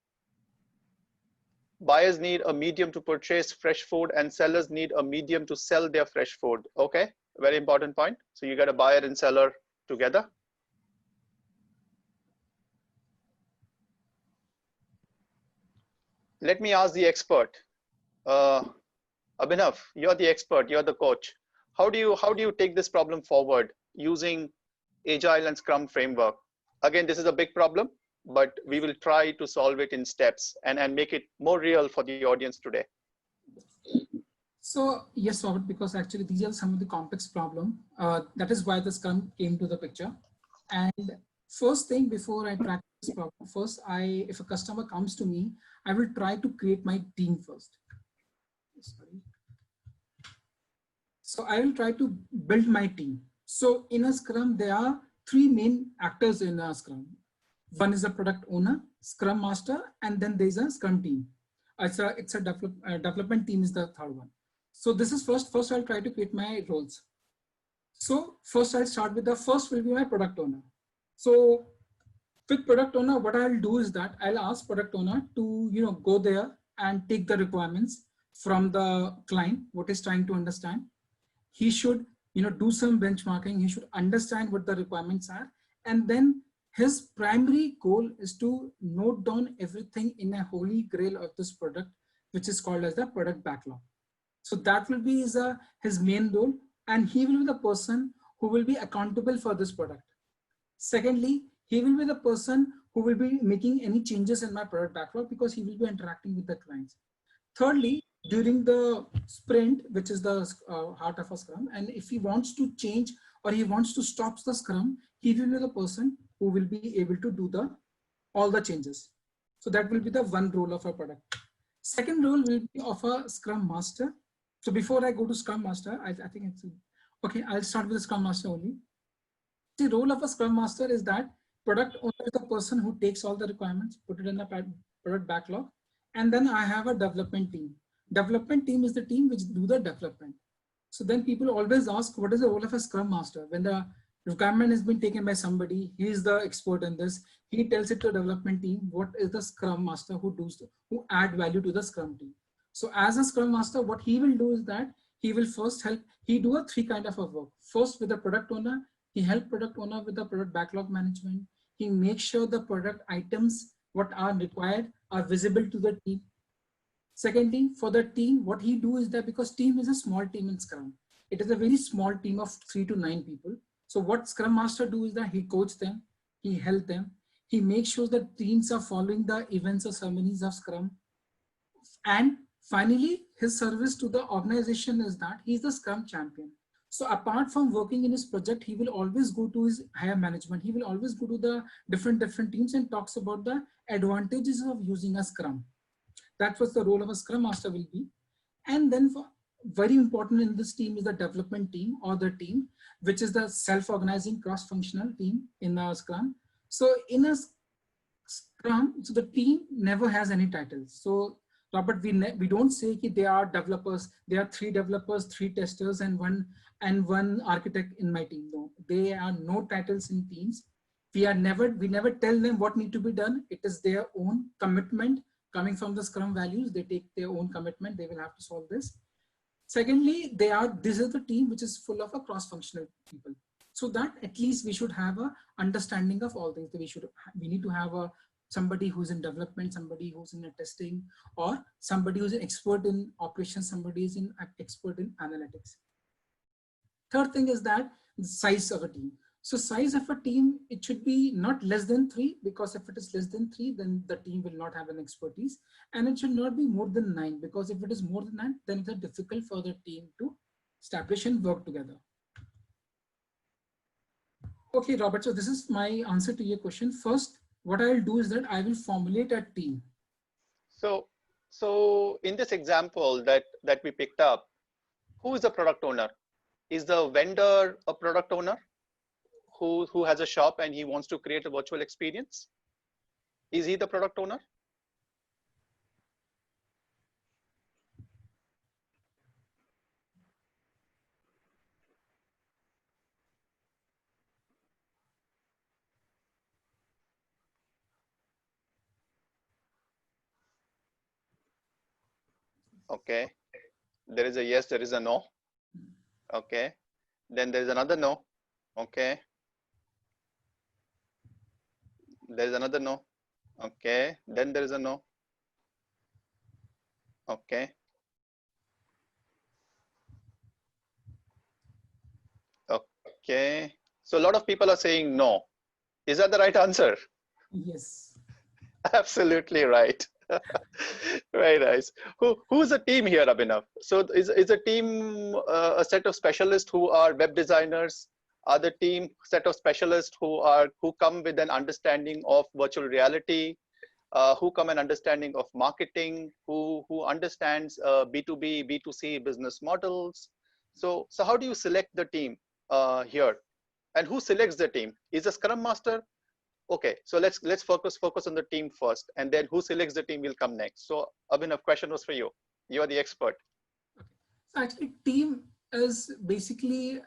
Buyers need a medium to purchase fresh food and sellers need a medium to sell their fresh food. Okay, very important point. So you get a buyer and seller together. Let me ask the expert. Abhinav, you're the expert, you're the coach. How do you take this problem forward using Agile and Scrum framework? Again, this is a big problem, but we will try to solve it in steps and make it more real for the audience today. So yes, Robert, because actually these are some of the complex problem. That is why the Scrum came to the picture. And first thing before I practice this problem, first if a customer comes to me, I will try to create my team first. Sorry. So I will try to build my team. So in a Scrum, there are three main actors in a Scrum. One is a product owner, Scrum master, and then there's a Scrum team. It's a development team is the third one. So this is first I'll try to create my roles. So first I'll start with the first will be my product owner. So With product owner, what I'll do is that I'll ask product owner to, go there and take the requirements from the client, what is trying to understand. He should, do some benchmarking. He should understand what the requirements are. And then his primary goal is to note down everything in a holy grail of this product, which is called as the product backlog. So that will be his main role, and he will be the person who will be accountable for this product. Secondly, he will be the person who will be making any changes in my product backlog because he will be interacting with the clients. Thirdly, during the sprint, which is the heart of a scrum, and if he wants to change or he wants to stop the scrum, he will be the person who will be able to do all the changes. So that will be the one role of a product. Second role will be of a scrum master. So before I go to scrum master, I think it's okay. I'll start with the scrum master only. The role of a scrum master is that product owner is the person who takes all the requirements, put it in the product backlog, and then I have a development team. Development team is the team which do the development. So then people always ask, what is the role of a scrum master? When the requirement has been taken by somebody, he is the expert in this. He tells it to the development team. What is the scrum master who add value to the scrum team? So as a scrum master, what he will do is that he will first help. He do a three kind of a work. First with the product owner, he help product owner with the product backlog management. He makes sure the product items what are required are visible to the team. Secondly, for the team, what he do is that because team is a small team in Scrum, it is a very small team of 3 to 9 people. So what Scrum Master do is that he coach them, he help them, he makes sure that teams are following the events or ceremonies of Scrum. And finally, his service to the organization is that he's the Scrum champion. So apart from working in his project, he will always go to his higher management. He will always go to the different teams and talks about the advantages of using a Scrum. That's what the role of a Scrum Master will be. And then very important in this team is the development team or the team, which is the self-organizing cross-functional team in the Scrum. So in a Scrum, so the team never has any titles. So Robert, we don't say that they are developers. There are 3 developers, 3 testers, and one architect in my team. No, there are no titles in teams. We never tell them what need to be done. It is their own commitment coming from the Scrum values. They take their own commitment. They will have to solve this. Secondly, this is the team which is full of a cross-functional people. So that at least we should have a understanding of all things. We need to have somebody who's in development, somebody who's in testing, or somebody who's an expert in operations, somebody is an expert in analytics. Third thing is that the size of a team. So size of a team, it should be not less than 3, because if it is less than 3, then the team will not have an expertise. And it should not be more than 9, because if it is more than 9, then it's difficult for the team to establish and work together. Okay, Robert, so this is my answer to your question. First, what I'll do is that I will formulate a team. So in this example that we picked up, who is the product owner? Is the vendor a product owner who has a shop and he wants to create a virtual experience? Is he the product owner? Okay, there is a yes, there is a no. Okay, then there is another no. Okay, there is another no. Okay, then there is a no. Okay. Okay, so a lot of people are saying no. Is that the right answer? Yes. Absolutely right. Very nice. Who's the team here, Abhinav? So is a team a set of specialists who are web designers? Are the team set of specialists who come with an understanding of virtual reality, who come an understanding of marketing, who understands B2B, B2C business models? So how do you select the team here? And who selects the team? Is a Scrum Master? Okay, so let's focus on the team first, and then who selects the team will come next. So Abhinav, question was for you. You are the expert. Okay. So actually, team is basically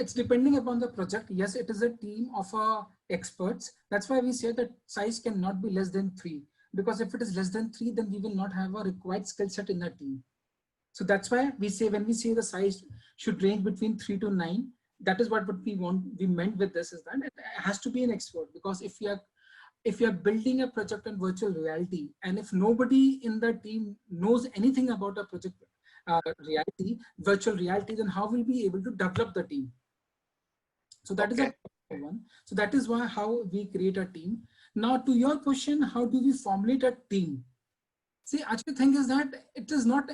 it's depending upon the project. Yes, it is a team of experts. That's why we say that size cannot be less than 3, because if it is less than 3, then we will not have a required skill set in the team. So that's why we say, when we say the size should range between 3 to 9, that is what we meant with this, is that it has to be an expert. Because if you are building a project on virtual reality, and if nobody in the team knows anything about a project virtual reality, then how will we be able to develop the team? So that is a one. So that is why how we create a team. Now to your question, how do we formulate a team? See, actually, thing is that it is not.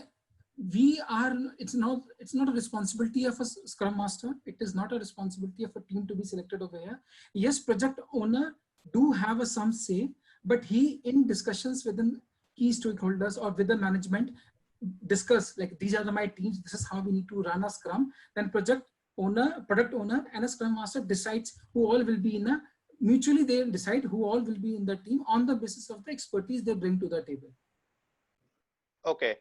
It's not a responsibility of a Scrum Master. It is not a responsibility of a team to be selected over here. Yes, project owner do have some say, but he, in discussions within key stakeholders or with the management, discuss like, these are my teams, this is how we need to run a Scrum. Then product owner and a Scrum Master decides who all will be in a, mutually they decide who all will be in the team on the basis of the expertise they bring to the table. Okay.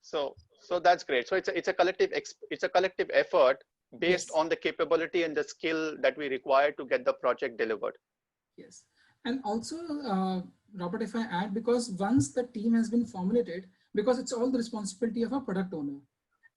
So that's great. So it's a collective effort based on the capability and the skill that we require to get the project delivered. Yes. And also, Robert, if I add, because once the team has been formulated, because it's all the responsibility of a product owner,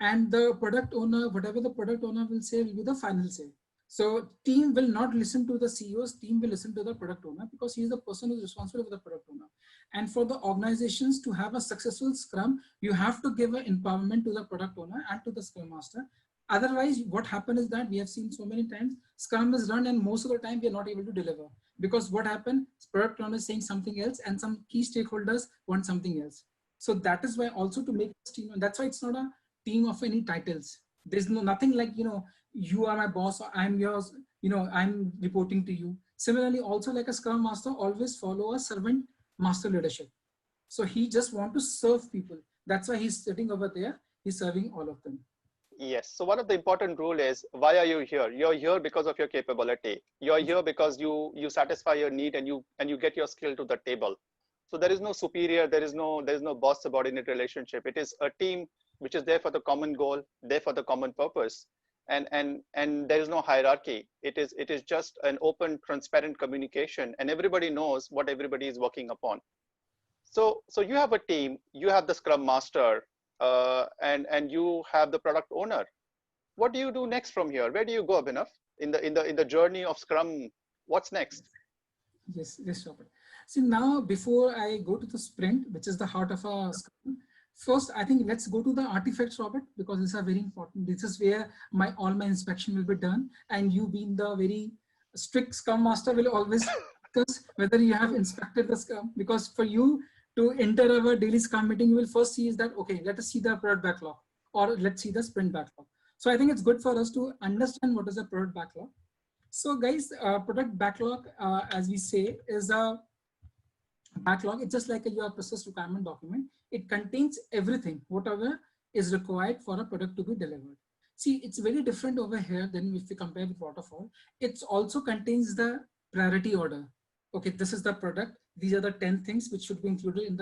and the product owner, whatever the product owner will say will be the final say. So team will not listen to the CEO's, team will listen to the product owner, because he is the person who is responsible for the product owner. And for the organizations to have a successful Scrum, you have to give an empowerment to the product owner and to the Scrum Master. Otherwise, what happens is that we have seen so many times Scrum is run and most of the time we are not able to deliver, because what happened, product owner is saying something else and some key stakeholders want something else. So that is why also to make this team, and that's why it's not a team of any titles. There's nothing like, you are my boss, or I'm yours, I'm reporting to you. Similarly, also like a Scrum Master always follow a servant master leadership. So he just want to serve people. That's why he's sitting over there. He's serving all of them. Yes. So one of the important rule is, why are you here? You're here because of your capability. You're here because you satisfy your need and you get your skill to the table. So there is no superior, there is no boss subordinate relationship. It is a team which is there for the common goal, there for the common purpose. And there is no hierarchy. It is just an open, transparent communication, and everybody knows what everybody is working upon. So you have a team, you have the Scrum Master, and you have the product owner. What do you do next from here? Where do you go, Abhinav, in the journey of Scrum? What's next? Yes, Robert. See, now before I go to the sprint, which is the heart of a Scrum, first, I think let's go to the artifacts, Robert, because these are very important. This is where all my inspection will be done. And you being the very strict Scrum Master will always discuss whether you have inspected the Scrum, because for you to enter our daily Scrum meeting, you will first see is that, okay, let us see the product backlog, or let's see the sprint backlog. So I think it's good for us to understand what is a product backlog. So guys, product backlog, as we say, is a backlog. It's just like your process requirement document. It contains everything, whatever is required for a product to be delivered. See, it's very different over here than if we compare with waterfall. It also contains the priority order. Okay, this is the product. These are the 10 things which should be included in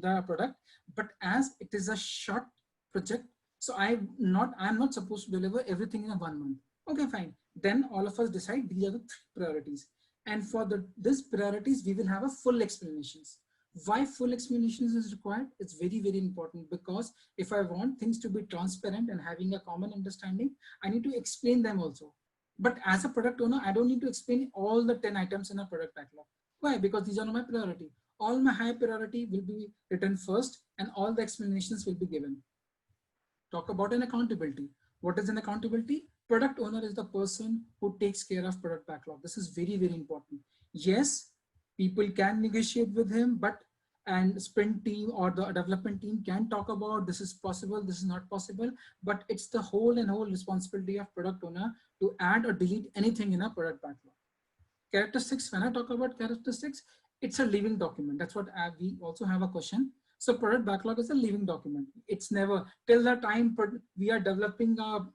the product. But as it is a short project, so I'm not supposed to deliver everything in 1 month. Okay, fine. Then all of us decide these are the 3 priorities. And for these priorities, we will have a full explanations. Why full explanations is required? It's very, very important, because if I want things to be transparent and having a common understanding, I need to explain them also. But as a product owner, I don't need to explain all the 10 items in a product backlog. Why? Because these are not my priority. All my high priority will be written first and all the explanations will be given. Talk about an accountability. What is an accountability? Product owner is the person who takes care of product backlog. This is very, very important. Yes, people can negotiate with him, and sprint team or the development team can talk about this is possible, this is not possible, but it's the whole responsibility of product owner to add or delete anything in a product backlog. Characteristics, when I talk about characteristics, it's a living document. That's what we also have a question. So product backlog is a living document. It's never, till the time we are developing a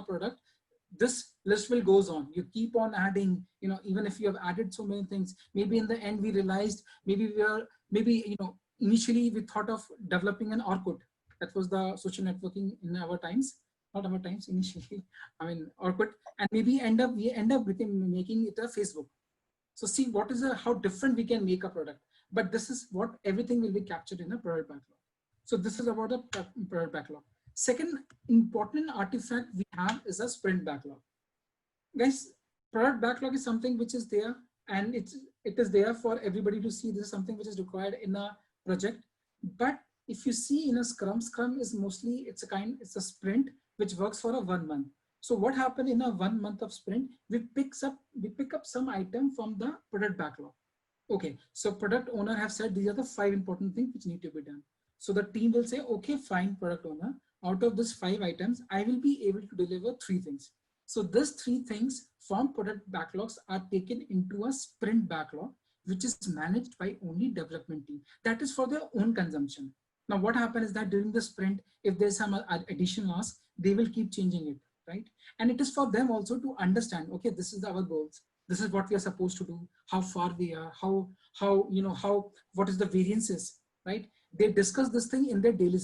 product, this list will goes on. You keep on adding, even if you have added so many things, maybe in the end we realized, initially we thought of developing an Orkut. That was the social networking in our times. lot of our times initially. I mean, Orkut, and maybe we end up making it a Facebook. So see what is how different we can make a product. But this is what everything will be captured in a product backlog. So this is about a product backlog. Second important artifact we have is a sprint backlog. Guys, product backlog is something which is there, and it is there for everybody to see. This is something which is required in a project. But if you see in a Scrum is mostly, it's a sprint which works for a 1 month. So what happened in a 1 month of sprint, we pick up some item from the product backlog. Okay, so product owner have said these are the 5 important things which need to be done. So the team will say, okay, fine, product owner, out of these 5 items, I will be able to deliver 3 things. So these 3 things from product backlogs are taken into a sprint backlog, which is managed by only development team. That is for their own consumption. Now, what happens is that during the sprint, if there's some additional ask, they will keep changing it, right? And it is for them also to understand, okay, this is our goals. This is what we are supposed to do, how far we are, what is the variances, right? They discuss this thing in their daily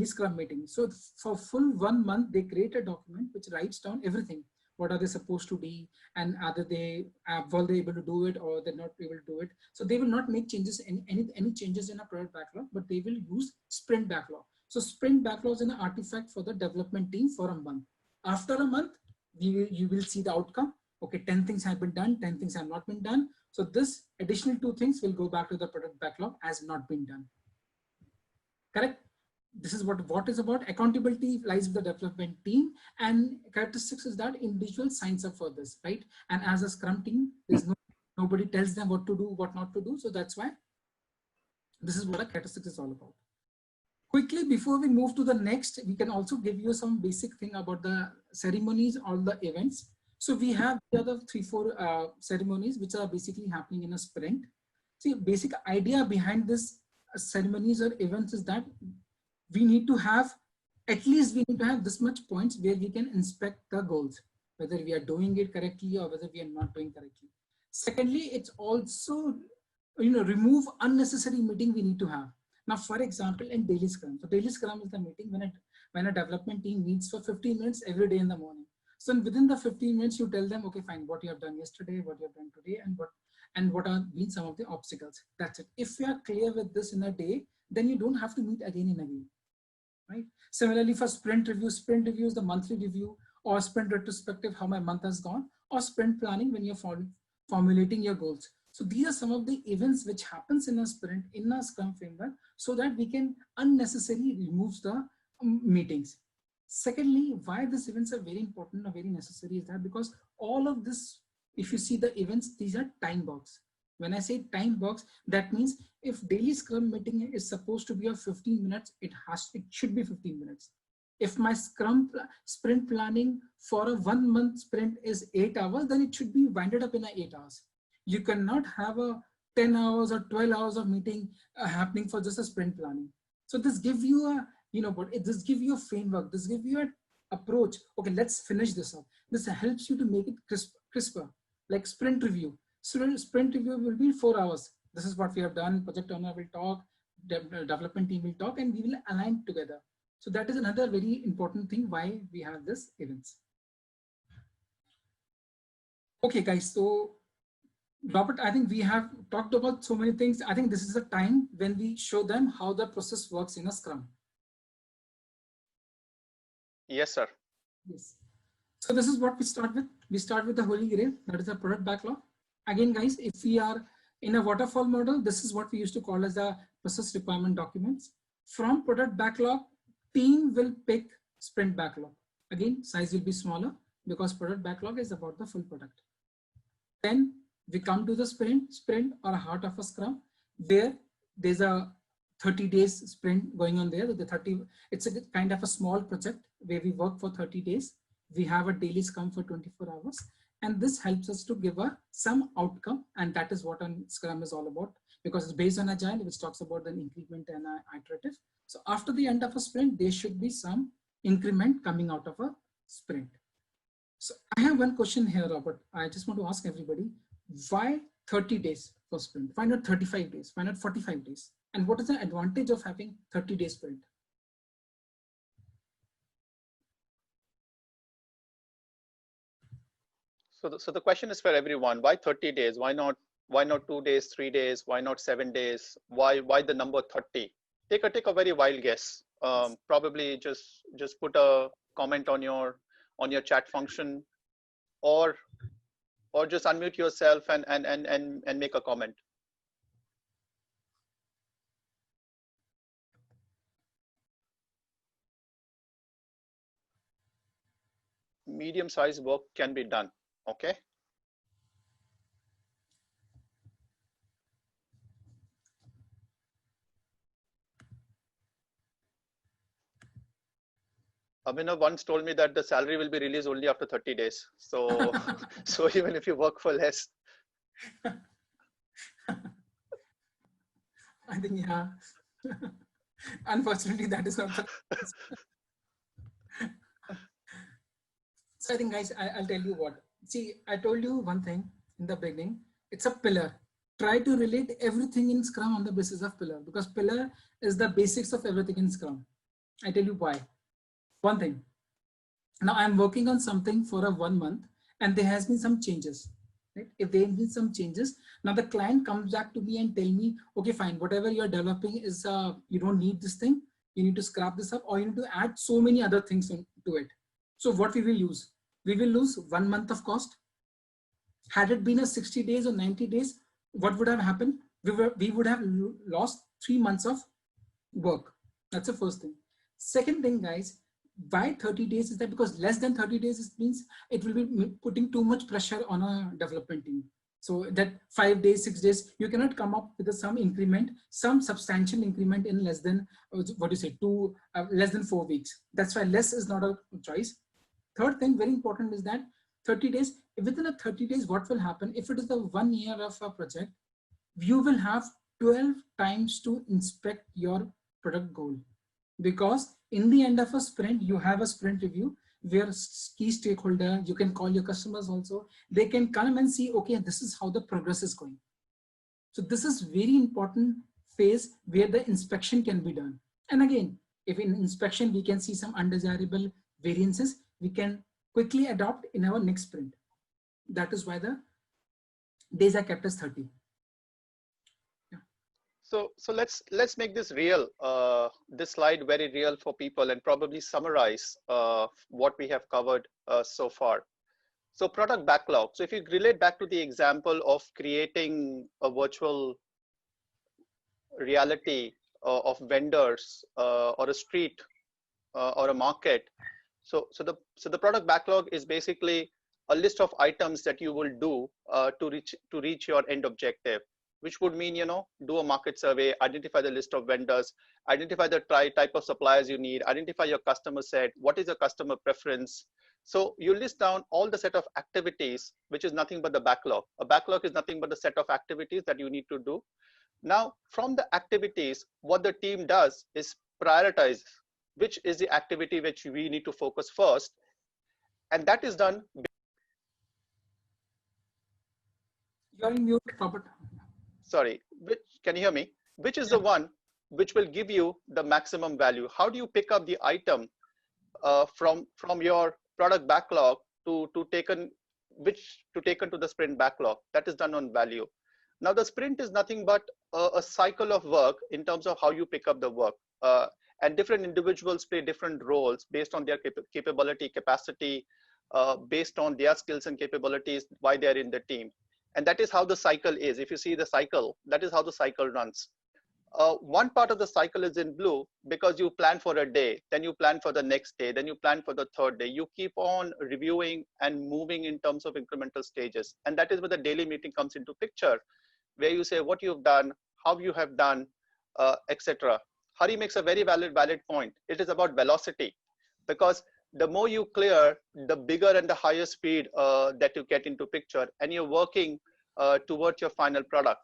Scrum meeting. So for full 1 month, they create a document which writes down everything. What are they supposed to be, and are they able to do it, or they're not able to do it. So they will not make changes, any changes in a product backlog, but they will use sprint backlog. So sprint backlog is an artifact for the development team for a month. After a month, you will see the outcome. Okay, 10 things have been done, 10 things have not been done. So this additional 2 things will go back to the product backlog as not been done. Correct? This is what is about. Accountability lies with the development team, and characteristics is that individual signs up for this, right? And as a Scrum team, there's nobody tells them what to do, what not to do. So that's why this is what a characteristics is all about. Quickly, before we move to the next, we can also give you some basic thing about the ceremonies or the events. So we have the other 3-4 ceremonies which are basically happening in a sprint. See, basic idea behind this ceremonies or events is that we need to have this much points where we can inspect the goals, whether we are doing it correctly or whether we are not doing correctly. Secondly, it's also, remove unnecessary meeting we need to have. Now, for example, in daily Scrum. So daily Scrum is the meeting when a development team meets for 15 minutes every day in the morning. So within the 15 minutes, you tell them, okay, fine, what you have done yesterday, what you have done today, and what are been some of the obstacles. That's it. If you are clear with this in a day, then you don't have to meet again and again, right? Similarly, for sprint review is the monthly review, or sprint retrospective, how my month has gone, or sprint planning when you're formulating your goals. So these are some of the events which happens in a sprint, in a Scrum framework, so that we can unnecessarily remove the meetings. Secondly, why these events are very important or very necessary is that because all of this, if you see the events, these are time box. When I say time box, that means if daily Scrum meeting is supposed to be of 15 minutes, it should be 15 minutes. If my Scrum sprint planning for a 1 month sprint is 8 hours, then it should be winded up in 8 hours. You cannot have a 10 hours or 12 hours of meeting happening for just a sprint planning. So this gives you a, this gives you a framework, this gives you an approach. Okay, let's finish this up. This helps you to make it crisper, like sprint review. So sprint review will be 4 hours. This is what we have done. Project owner will talk, development team will talk, and we will align together. So that is another very important thing why we have this events. Okay, guys. So Robert, I think we have talked about so many things. I think this is a time when we show them how the process works in a Scrum. Yes, sir. Yes. So this is what we start with. We start with the Holy Grail, that is the product backlog. Again, guys, if we are in a waterfall model, this is what we used to call as the process requirement documents. From product backlog, team will pick sprint backlog. Again, size will be smaller because product backlog is about the full product. Then we come to the sprint or a heart of a Scrum, where there's a 30 days sprint going on there. It's a kind of a small project where we work for 30 days. We have a daily Scrum for 24 hours. And this helps us to give some outcome. And that is what Scrum is all about, because it's based on Agile, which talks about an increment and an iterative. So after the end of a sprint, there should be some increment coming out of a sprint. So I have one question here, Robert. I just want to ask everybody, why 30 days for sprint? Why not 35 days? Why not 45 days? And what is the advantage of having 30 days sprint? So the question is for everyone: why 30 days? Why not 2 days, 3 days? Why not 7 days? Why the number 30? Take a very wild guess. Probably just put a comment on your chat function, or just unmute yourself and make a comment. Medium-sized work can be done. Okay. Abhinav once told me that the salary will be released only after 30 days. So, so even if you work for less. I think, yeah. Unfortunately, that is not the case. So I think, guys, I'll tell you what. See, I told you one thing in the beginning. It's a pillar. Try to relate everything in Scrum on the basis of pillar, because pillar is the basics of everything in Scrum. I tell you why. One thing. Now I'm working on something for 1 month, and there has been some changes. Right? If there have been some changes, now the client comes back to me and tell me, okay, fine, whatever you're developing is you don't need this thing. You need to scrap this up, or you need to add so many other things to it. So what we will use? We will lose 1 month of cost. Had it been a 60 days or 90 days, what would have happened? We would have lost 3 months of work. That's the first thing. Second thing, guys, why 30 days is that because less than 30 days means it will be putting too much pressure on a development team. So that 5 days, 6 days, you cannot come up with some increment, some substantial increment in less than, what do you say, less than 4 weeks. That's why less is not a choice. Third thing, very important, is that 30 days, within a 30 days, what will happen? If it is the 1 year of a project, you will have 12 times to inspect your product goal. Because in the end of a sprint, you have a sprint review where key stakeholder, you can call your customers also, they can come and see, okay, this is how the progress is going. So this is very important phase where the inspection can be done. And again, if in inspection, we can see some undesirable variances, we can quickly adopt in our next sprint. That is why the days are kept as 30. So let's make this real, this slide very real for people, and probably summarize what we have covered so far. So product backlog. So if you relate back to the example of creating a virtual reality of vendors or a street or a market. So the product backlog is basically a list of items that you will do to reach your end objective, which would mean, do a market survey, identify the list of vendors, identify the type of suppliers you need, identify your customer set, what is your customer preference. So you list down all the set of activities, which is nothing but the backlog. A backlog is nothing but the set of activities that you need to do. Now, from the activities, what the team does is prioritize which is the activity which we need to focus first. And that is done. You're in mute, Robert. Sorry, can you hear me? Which is the one which will give you the maximum value? How do you pick up the item from your product backlog to taken to the sprint backlog? That is done on value. Now the sprint is nothing but a cycle of work in terms of how you pick up the work. And different individuals play different roles based on their capability, capacity, based on their skills and capabilities, why they're in the team. And that is how the cycle is. If you see the cycle, that is how the cycle runs. One part of the cycle is in blue because you plan for a day, then you plan for the next day, then you plan for the third day. You keep on reviewing and moving in terms of incremental stages. And that is where the daily meeting comes into picture, where you say what you've done, how you have done, etc. Hari makes a very valid point. It is about velocity, because the more you clear, the bigger and the higher speed that you get into picture, and you're working towards your final product.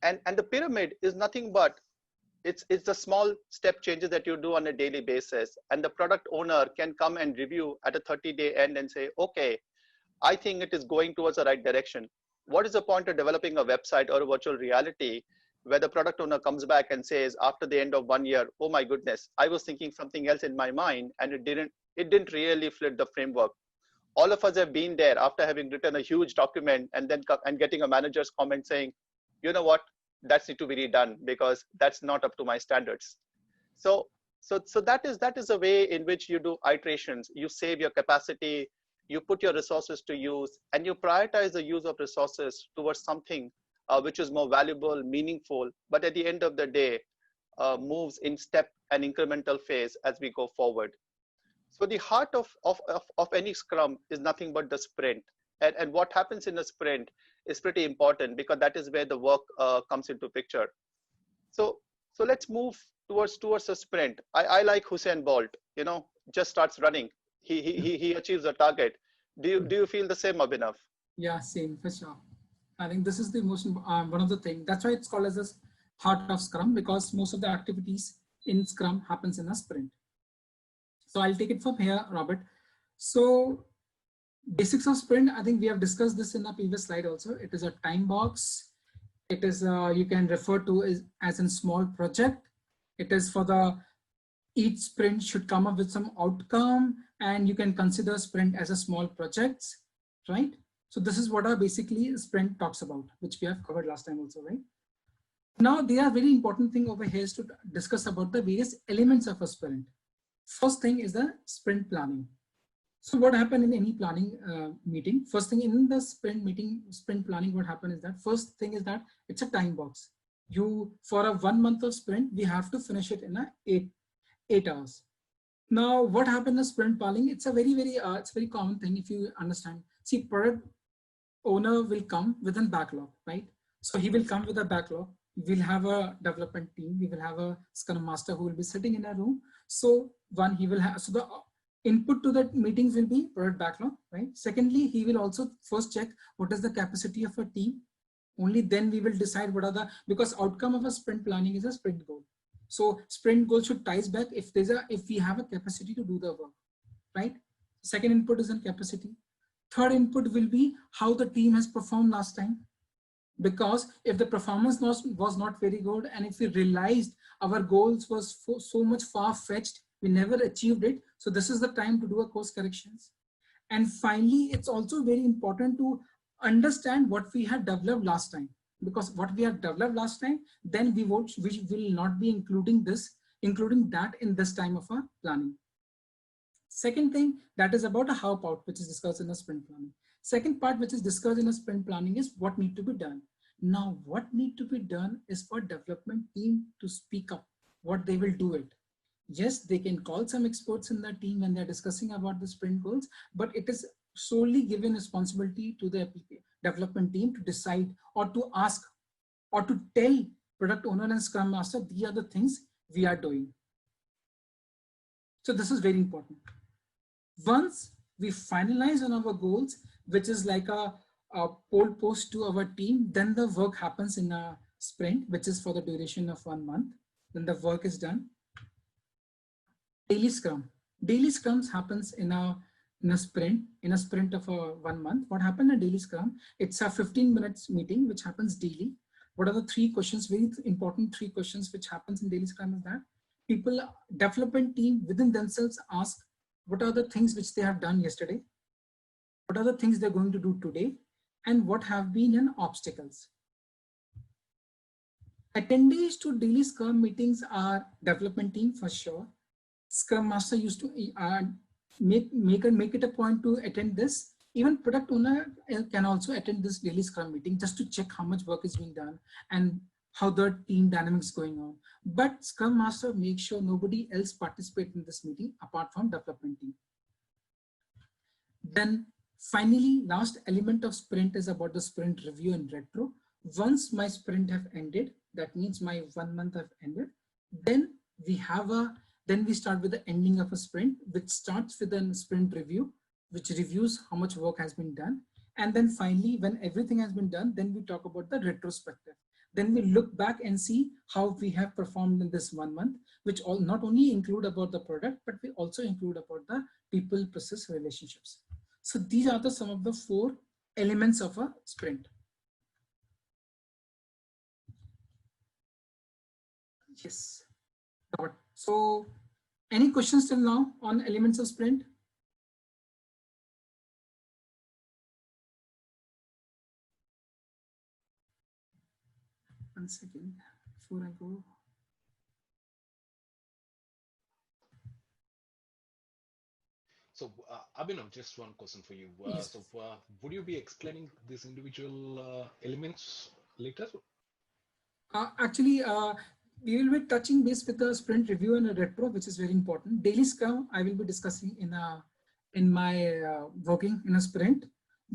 And the pyramid is nothing but it's the small step changes that you do on a daily basis, and the product owner can come and review at a 30-day end and say, okay, I think it is going towards the right direction. What is the point of developing a website or a virtual reality where the product owner comes back and says after the end of 1 year, oh my goodness, I was thinking something else in my mind and it didn't really fit the framework. All of us have been there after having written a huge document and then getting a manager's comment saying, you know what, that's need to be redone because that's not up to my standards. So that is a way in which you do iterations. You save your capacity, you put your resources to use, and you prioritize the use of resources towards something which is more valuable, meaningful, but at the end of the day, moves in step and incremental phase as we go forward. So the heart of any scrum is nothing but the sprint. And what happens in a sprint is pretty important because that is where the work comes into picture. So let's move towards a sprint. I like Usain Bolt, you know, just starts running. He achieves a target. Do you feel the same, Abhinav? Yeah, same for sure. I think this is the most one of the things. That's why it's called as a heart of Scrum, because most of the activities in Scrum happens in a sprint. So I'll take it from here, Robert. So basics of sprint, I think we have discussed this in a previous slide also. It is a time box. It is you can refer to as a small project. It is for the each sprint should come up with some outcome, and you can consider sprint as a small projects, right? So this is what our basically sprint talks about, which we have covered last time also, right? Now there are very important thing over here is to discuss about the various elements of a sprint. First thing is the sprint planning. So what happened in any planning meeting? First thing in the sprint meeting, sprint planning, what happened is that first thing is that it's a time box. You, for a 1 month of sprint, we have to finish it in a 8 hours. Now, what happened in sprint planning? It's a it's a very common thing if you understand. See, product owner will come with a backlog, right? So he will come with a backlog. We'll have a development team. We will have a Scrum Master who will be sitting in a room. So one, he will have, so the input to that meetings will be product backlog, right? Secondly, he will also first check what is the capacity of a team. Only then we will decide what are the, because outcome of a sprint planning is a sprint goal. So sprint goal should ties back if we have a capacity to do the work, right? Second input is in capacity. Third input will be how the team has performed last time. Because if the performance was not very good, and if we realized our goals was so much far-fetched, we never achieved it. So this is the time to do a course corrections. And finally, it's also very important to understand what we had developed last time. Because what we have developed last time, then we will not be including that in this time of our planning. Second thing, that is about a how part, which is discussed in a sprint planning. Second part, which is discussed in a sprint planning, is what need to be done. Now, what need to be done is for development team to speak up what they will do it. Yes, they can call some experts in the team when they're discussing about the sprint goals, but it is solely given responsibility to the development team to decide or to ask or to tell product owner and Scrum Master, these are the things we are doing. So this is very important. Once we finalize on our goals, which is like a poll post to our team, then the work happens in a sprint, which is for the duration of 1 month. Then the work is done. Daily Scrum. Daily Scrums happens in a sprint of 1 month. What happened in daily Scrum? It's a 15 minutes meeting, which happens daily. What are the 3 questions, very important 3 questions which happens in daily Scrum is that people, development team within themselves ask, what are the things which they have done yesterday? What are the things they're going to do today? And what have been an obstacles? Attendees to daily Scrum meetings are development team for sure. Scrum Master used to make it a point to attend this. Even product owner can also attend this daily Scrum meeting just to check how much work is being done and how the team dynamics going on. But Scrum Master makes sure nobody else participates in this meeting apart from development team. Then finally, last element of sprint is about the sprint review and retro. Once my sprint have ended, that means my 1 month have ended, then we start with the ending of a sprint, which starts with a sprint review, which reviews how much work has been done. And then finally, when everything has been done, then we talk about the retrospective. Then we look back and see how we have performed in this 1 month, which not only include about the product, but we also include about the people process relationships. So these are some of the 4 elements of a sprint. Yes. So any questions till now on elements of sprint? 1 second before I go. So, Abhinav, just one question for you. Yes. Would you be explaining these individual elements later? Actually, we will be touching base with the sprint review and a retro, which is very important. Daily Scrum, I will be discussing in my working in a sprint.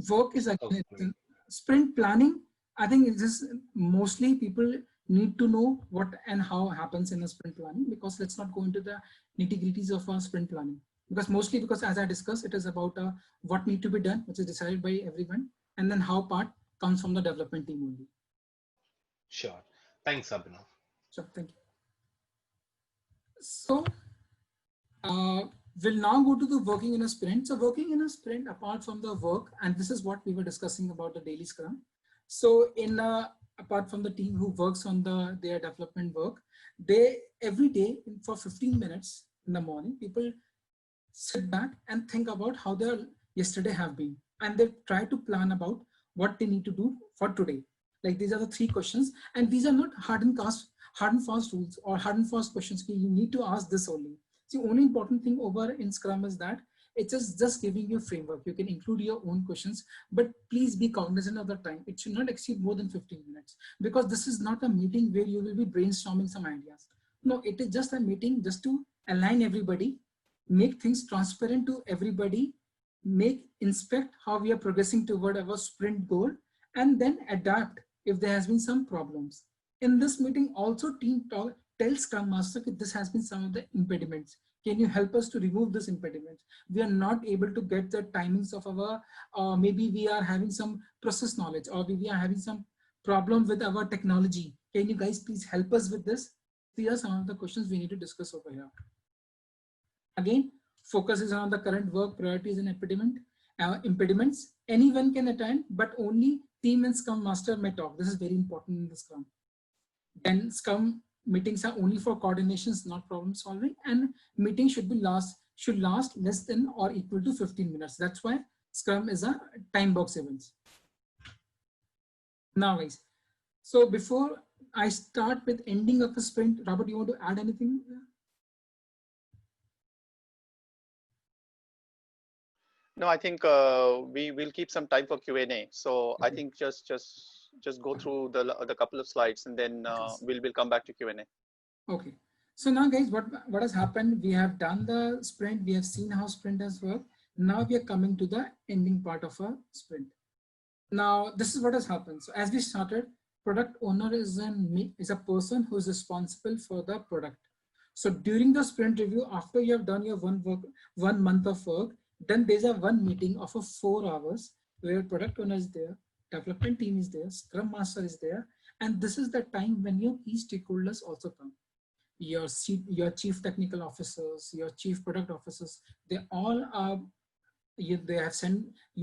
Work is again sprint planning. I think it's just mostly people need to know what and how happens in a sprint planning, because let's not go into the nitty-gritties of our sprint planning. Because as I discussed, it is about what need to be done, which is decided by everyone, and then how part comes from the development team only. Sure. Thanks, Abhinav. Sure, thank you. So we'll now go to the working in a sprint. So working in a sprint, apart from the work, and this is what we were discussing about the daily Scrum. So apart from the team who works on their development work, they every day for 15 minutes in the morning, people sit back and think about how their yesterday have been, and they try to plan about what they need to do for today. Like these are the 3 questions, and these are not hard and fast rules or hard and fast questions. You need to ask this only. The only important thing over in Scrum is that it is just giving you a framework. You can include your own questions, but please be cognizant of the time. It should not exceed more than 15 minutes, because this is not a meeting where you will be brainstorming some ideas. No, it is just a meeting just to align everybody, make things transparent to everybody, inspect how we are progressing toward our sprint goal, and then adapt if there has been some problems. In this meeting, also team tells Scrum Master that this has been some of the impediments. Can you help us to remove this impediment? We are not able to get the timings of our, maybe we are having some process knowledge, or we are having some problem with our technology. Can you guys please help us with this? These are some of the questions we need to discuss over here. Again, focus is on the current work, priorities, and impediments. Anyone can attend, but only team and Scrum Master may talk. This is very important in the Scrum. Then Scrum meetings are only for coordinations, not problem solving, and meeting should last less than or equal to 15 minutes. That's why Scrum is a time box event. Now, guys, so before I start with ending of the sprint, Robert, you want to add anything? No, I think we will keep some time for Q&A. So okay. I think just go through the couple of slides, and then we'll come back to Q&A. Okay. So now, guys, what has happened? We have done the sprint. We have seen how sprint has worked. Now we are coming to the ending part of a sprint. Now this is what has happened. So as we started, product owner is a person who is responsible for the product. So during the sprint review, after you have done your 1 month of work, then there's a one meeting of 4 hours where product owner is there, development team is there, Scrum Master is there, and this is the time when your key stakeholders also come. Your chief technical officers, your chief product officers, they all are. You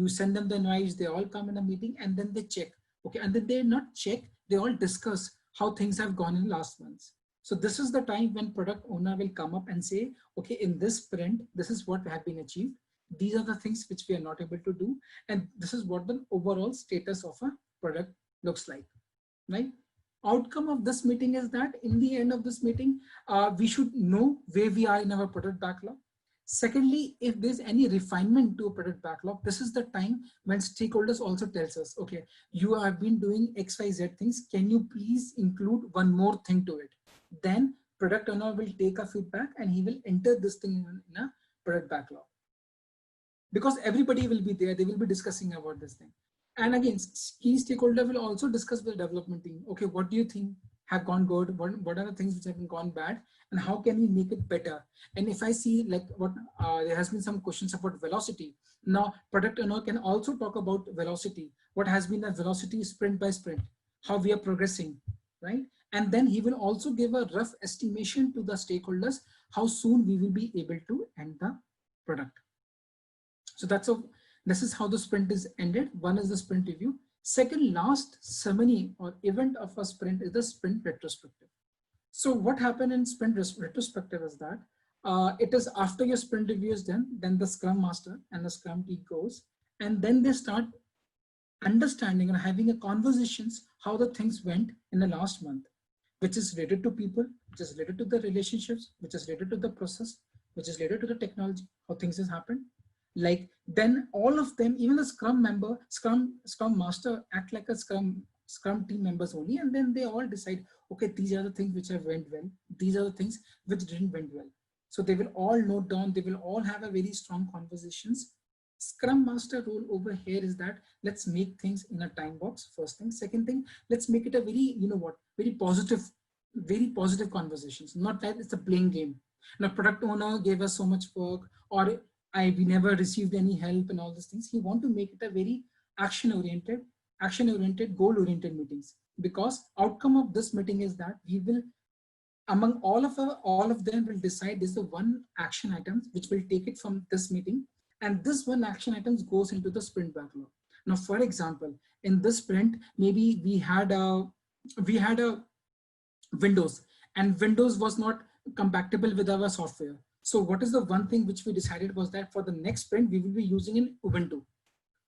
send them the invites. They all come in a meeting, and then they check. Okay, and then they not check. They all discuss how things have gone in last months. So this is the time when product owner will come up and say, okay, in this sprint, this is what have been achieved. These are the things which we are not able to do. And this is what the overall status of a product looks like, right? Outcome of this meeting is that in the end of this meeting, we should know where we are in our product backlog. Secondly, if there's any refinement to a product backlog, this is the time when stakeholders also tells us, okay, you have been doing XYZ things. Can you please include one more thing to it? Then product owner will take a feedback and he will enter this thing in a product backlog. Because everybody will be there, they will be discussing about this thing. And again, key stakeholder will also discuss with the development team. Okay, what do you think have gone good? What are the things which have gone bad? And how can we make it better? And if I see like there has been some questions about velocity. Now, product owner can also talk about velocity. What has been the velocity sprint by sprint? How we are progressing, right? And then he will also give a rough estimation to the stakeholders how soon we will be able to end the product. So this is how the sprint is ended. One is the sprint review. Second, last ceremony or event of a sprint is the sprint retrospective. So what happened in sprint retrospective is that it is after your sprint review is done, then the Scrum Master and the Scrum team goes, and then they start understanding and having a conversations how the things went in the last month, which is related to people, which is related to the relationships, which is related to the process, which is related to the technology, how things has happened. Like then all of them, even the scrum member, scrum master act like a scrum team members only, and then they all decide, okay, these are the things which have went well, these are the things which didn't went well. So they will all note down, they will all have a very strong conversations. Scrum master role over here is that let's make things in a time box, first thing. Second thing, let's make it a very, you know what, very positive conversations, not that it's a playing game. Now product owner gave us so much work, or we never received any help and all these things. He want to make it a very action oriented, goal oriented meetings, because outcome of this meeting is that we will, among all of them will decide is the one action items which will take it from this meeting, and this one action items goes into the sprint backlog. Now, for example, in this sprint, maybe we had a Windows, and Windows was not compatible with our software. So what is the one thing which we decided was that for the next sprint, we will be using in Ubuntu.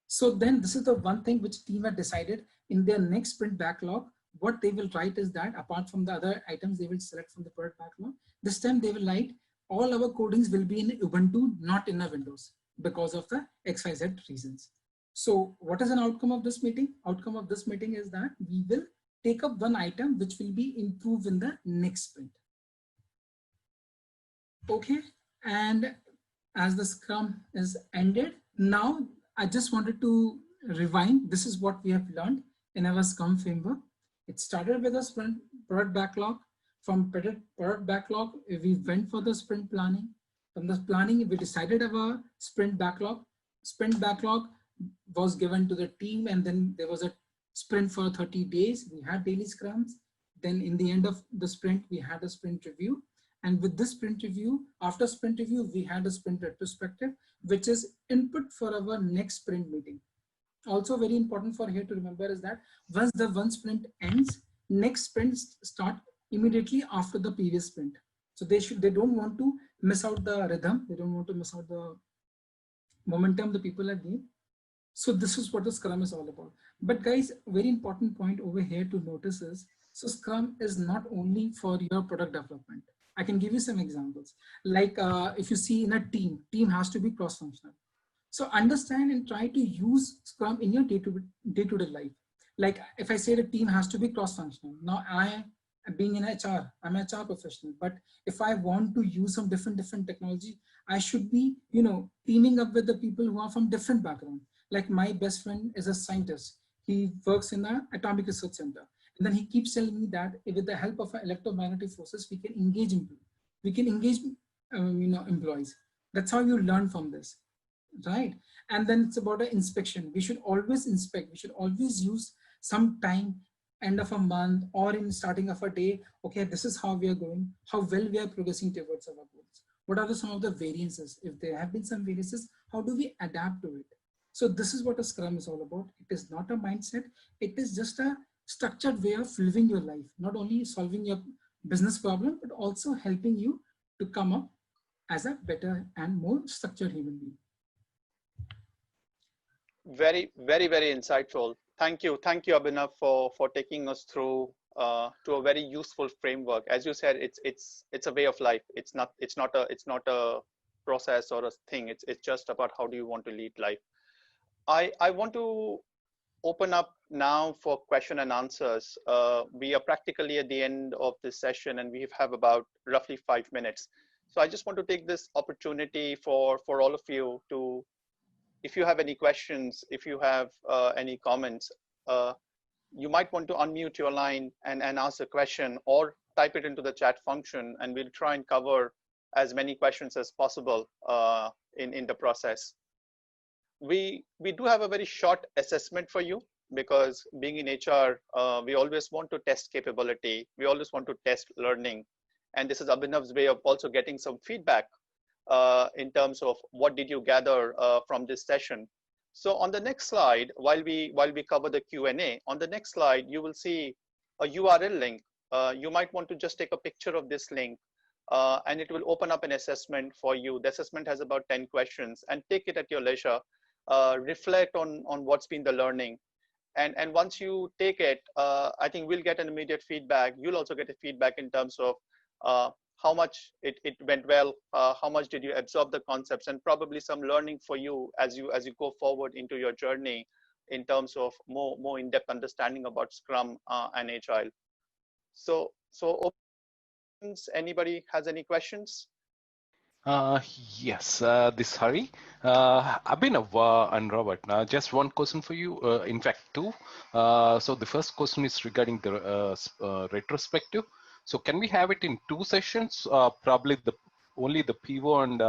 So then this is the one thing which team had decided in their next sprint backlog. What they will write is that apart from the other items they will select from the product backlog, this time they will write all our codings will be in Ubuntu, not in a Windows, because of the XYZ reasons. So what is an outcome of this meeting? Outcome of this meeting is that we will take up one item which will be improved in the next sprint. Okay, and as the Scrum is ended, now I just wanted to rewind. This is what we have learned in our Scrum framework. It started with a sprint product backlog. From product backlog, we went for the sprint planning. From the planning, we decided our sprint backlog. Sprint backlog was given to the team, and then there was a sprint for 30 days. We had daily scrums. Then in the end of the sprint, we had a sprint review. And with this sprint review, after sprint review, we had a sprint retrospective, which is input for our next sprint meeting. Also very important for here to remember is that once the one sprint ends, next sprint start immediately after the previous sprint. So they don't want to miss out the rhythm. They don't want to miss out the momentum the people have gained. So this is what the Scrum is all about. But guys, very important point over here to notice is, so Scrum is not only for your product development. I can give you some examples. Like if you see in a team has to be cross-functional. So understand and try to use Scrum in your day-to-day life. Like if I say the team has to be cross-functional, now being in HR, I'm an HR professional, but if I want to use some different technology, I should be, teaming up with the people who are from different backgrounds. Like my best friend is a scientist. He works in an atomic research center. And then he keeps telling me that with the help of electromagnetic forces, we can engage employees. That's how you learn from this, right? And then it's about an inspection. We should always inspect. We should always use some time, end of a month or in starting of a day. Okay, this is how we are going, how well we are progressing towards our goals. What are some of the variances? If there have been some variances, how do we adapt to it? So this is what a Scrum is all about. It is not a mindset. It is just a structured way of living your life, not only solving your business problem, but also helping you to come up as a better and more structured human being. Very, very, very insightful. Thank you, Abhinav, for taking us through to a very useful framework. As you said, it's a way of life. It's not a process or a thing. It's just about how do you want to lead life. I want to open up now for question and answers. We are practically at the end of this session, and we have about roughly 5 minutes. So I just want to take this opportunity for all of you to, if you have any questions, if you have any comments, you might want to unmute your line and ask a question, or type it into the chat function, and we'll try and cover as many questions as possible in the process. We do have a very short assessment for you, because being in HR, we always want to test capability. We always want to test learning. And this is Abhinav's way of also getting some feedback in terms of what did you gather from this session. So on the next slide, while we cover the Q&A, on the next slide, you will see a URL link. You might want to just take a picture of this link, and it will open up an assessment for you. The assessment has about 10 questions, and take it at your leisure. Reflect on what's been the learning, And once you take it, I think we'll get an immediate feedback. You'll also get a feedback in terms of how much it went well, how much did you absorb the concepts, and probably some learning for you as you go forward into your journey in terms of more in-depth understanding about Scrum and Agile. So anybody has any questions? Yes, this Hari. Abhinav and Robert, just one question for you. In fact, two. So the first question is regarding the retrospective. So can we have it in 2 sessions? Probably only the PO and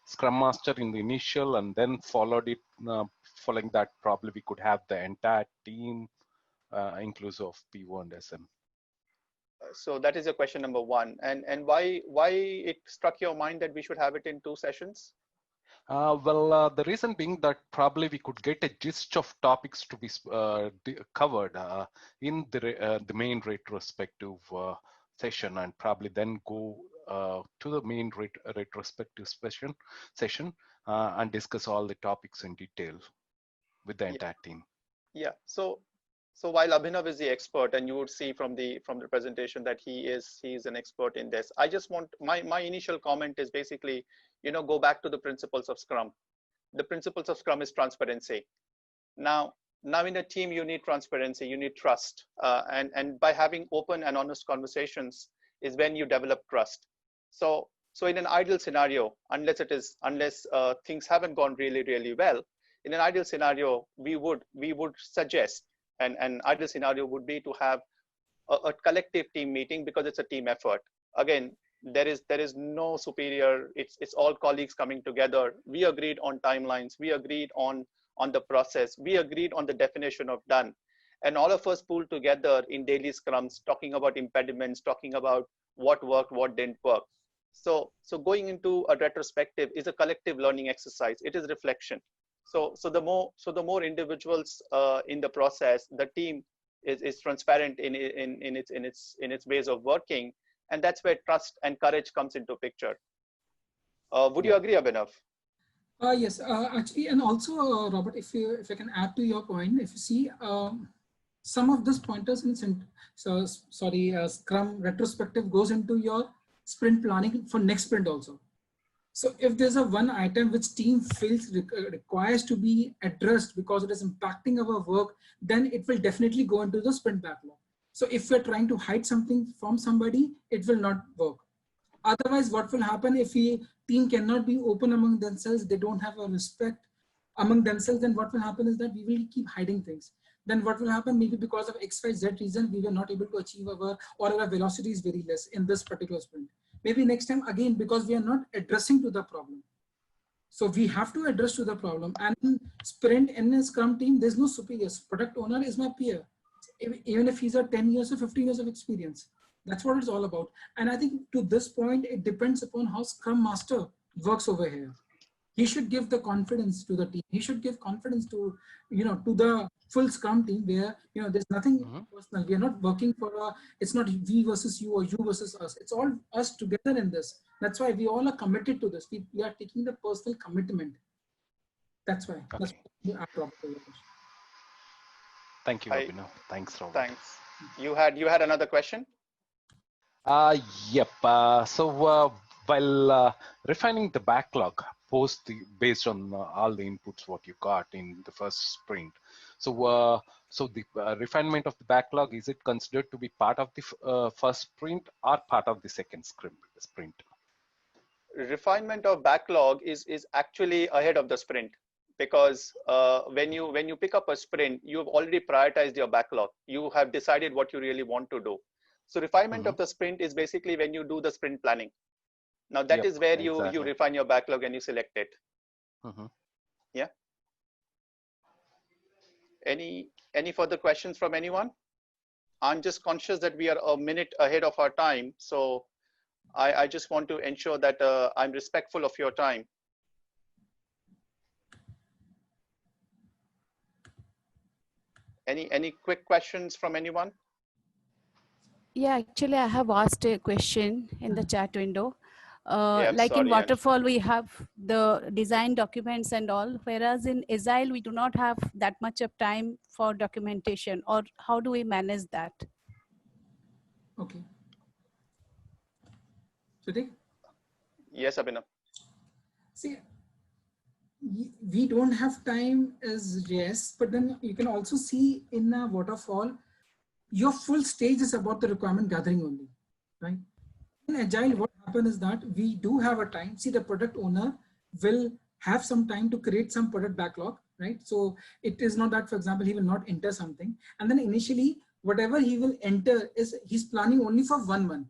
Scrum Master in the initial, and then following that, probably we could have the entire team, inclusive of PO and SM. So that is your question number one. And why it struck your mind that we should have it in 2 sessions? Well, the reason being that probably we could get a gist of topics to be covered in the main retrospective session, and probably then go to the main retrospective session and discuss all the topics in detail with the entire team. Yeah. So while Abhinav is the expert, and you would see from the presentation that he is an expert in this, I just want my initial comment is basically, go back to the principles of Scrum. The principles of Scrum is transparency. Now in a team, you need transparency, you need trust, and by having open and honest conversations is when you develop trust. So in an ideal scenario, unless things haven't gone really well, in an ideal scenario, we would suggest, and an ideal scenario would be to have a collective team meeting, because it's a team effort. Again, there is no superior. It's all colleagues coming together. We agreed on timelines. We agreed on the process. We agreed on the definition of done. And all of us pooled together in daily scrums, talking about impediments, talking about what worked, what didn't work. So going into a retrospective is a collective learning exercise. It is reflection. So the more individuals in the process, the team is transparent in its ways of working, and that's where trust and courage comes into picture. Would you agree, Abhinav? Yes, actually, and also Robert, if I can add to your point, if you see some of these pointers in Scrum retrospective goes into your sprint planning for next sprint also. So if there's one item which team feels requires to be addressed because it is impacting our work, then it will definitely go into the sprint backlog. So if we're trying to hide something from somebody, it will not work. Otherwise, what will happen if team cannot be open among themselves, they don't have a respect among themselves, then what will happen is that we will keep hiding things. Then what will happen, maybe because of X, Y, Z reason, we were not able to achieve our velocity is very less in this particular sprint. Maybe next time again, because we are not addressing to the problem. So we have to address to the problem. And in sprint, in a Scrum team, there's no superiors. Product owner is my peer. Even if he's 10 years or 15 years of experience. That's what it's all about. And I think to this point, it depends upon how Scrum Master works over here. He should give the confidence to the team. He should give confidence to, to the full Scrum team where, there's nothing personal. We are not working for it's not we versus you or you versus us. It's all us together in this. That's why we all are committed to this. We are taking the personal commitment. That's why. Okay. That's our problem. Thank you, Abhinav. Thanks, Robert. Thanks. You had another question? Yep. So while refining the backlog based on all the inputs what you got in the first sprint, so the refinement of the backlog, is it considered to be part of the first sprint or part of the second sprint? Refinement of backlog is actually ahead of the sprint, because when you pick up a sprint, you've already prioritized your backlog. You have decided what you really want to do. So refinement of the sprint is basically when you do the sprint planning. Now that is where you refine your backlog and you select it. Yeah. Any further questions from anyone? I'm just conscious that we are a minute ahead of our time. So I just want to ensure that I'm respectful of your time. Any quick questions from anyone? Yeah, actually, I have asked a question in the chat window. I'm Like in sorry, Ansh. waterfall, we have the design documents and all, whereas in Agile, we do not have that much of time for documentation. Or how do we manage that? Okay. Sutik? Yes, Abhinav. See, we don't have time as yes, but then you can also see in a waterfall, your full stage is about the requirement gathering only, right? In Agile, what happens is that we do have a time. See, the product owner will have some time to create some product backlog, right? So it is not that, for example, he will not enter something. And then initially, whatever he will enter is he's planning only for 1 month,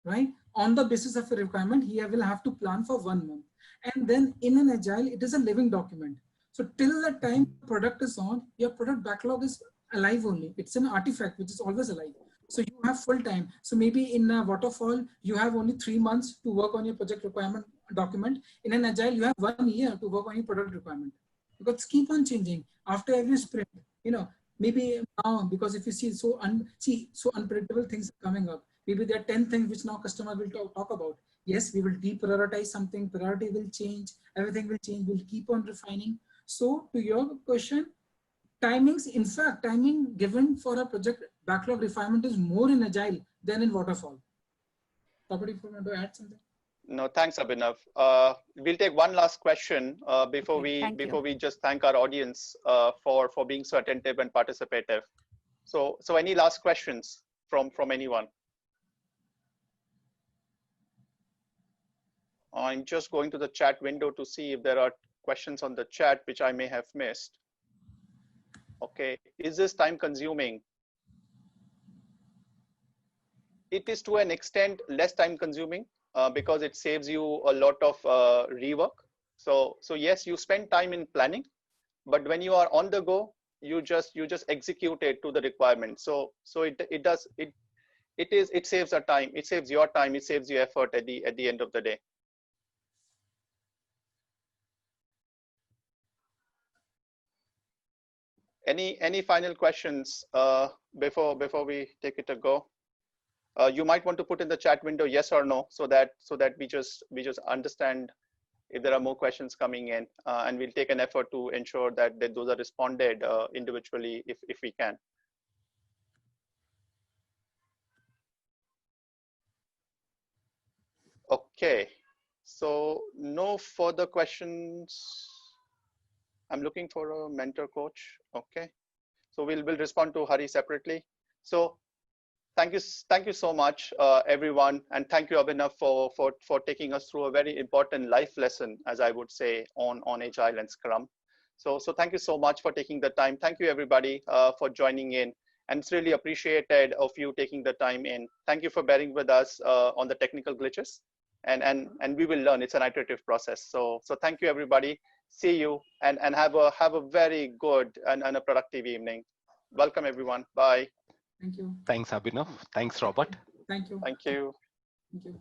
right? On the basis of a requirement, he will have to plan for 1 month. And then in an Agile, it is a living document. So till the time product is on, your product backlog is alive only. It's an artifact which is always alive. So you have full time. So maybe in a waterfall, you have only 3 months to work on your project requirement document. In an Agile, you have 1 year to work on your product requirement. Because keep on changing after every sprint. You know, maybe now, because if you see so unpredictable things coming up, maybe there are 10 things which now customer will talk about. Yes, we will deprioritize something, priority will change, everything will change, we'll keep on refining. So to your question, timings, in fact, timing given for a project backlog refinement is more in Agile than in waterfall. Somebody want to add something? No, thanks, Abhinav. We'll take one last question before Okay, we just thank our audience for being so attentive and participative. So any last questions from anyone? I'm just going to the chat window to see if there are questions on the chat which I may have missed. Okay, is this time consuming? It is to an extent less time consuming because it saves you a lot of rework. So yes, you spend time in planning, but when you are on the go, you just execute it to the requirement. So it saves our time, it saves your time, it saves you effort at the end of the day. Any final questions before we take it a go? You might want to put in the chat window yes or no, so that we just understand if there are more questions coming in, and we'll take an effort to ensure that those are responded individually if we can. Okay, so no further questions. I'm looking for a mentor coach. Okay, so we'll respond to Hari separately. So thank you so much, everyone, and thank you, Abhinav, for taking us through a very important life lesson, as I would say, on Agile and Scrum. So thank you so much for taking the time. Thank you, everybody, for joining in, and it's really appreciated of you taking the time in. Thank you for bearing with us on the technical glitches, and we will learn. It's an iterative process. So thank you, everybody. See you, and have a very good and a productive evening. Welcome, everyone. Bye. Thank you. Thanks, Abhinav. Thanks, Robert. Thank you. Thank you. Thank you.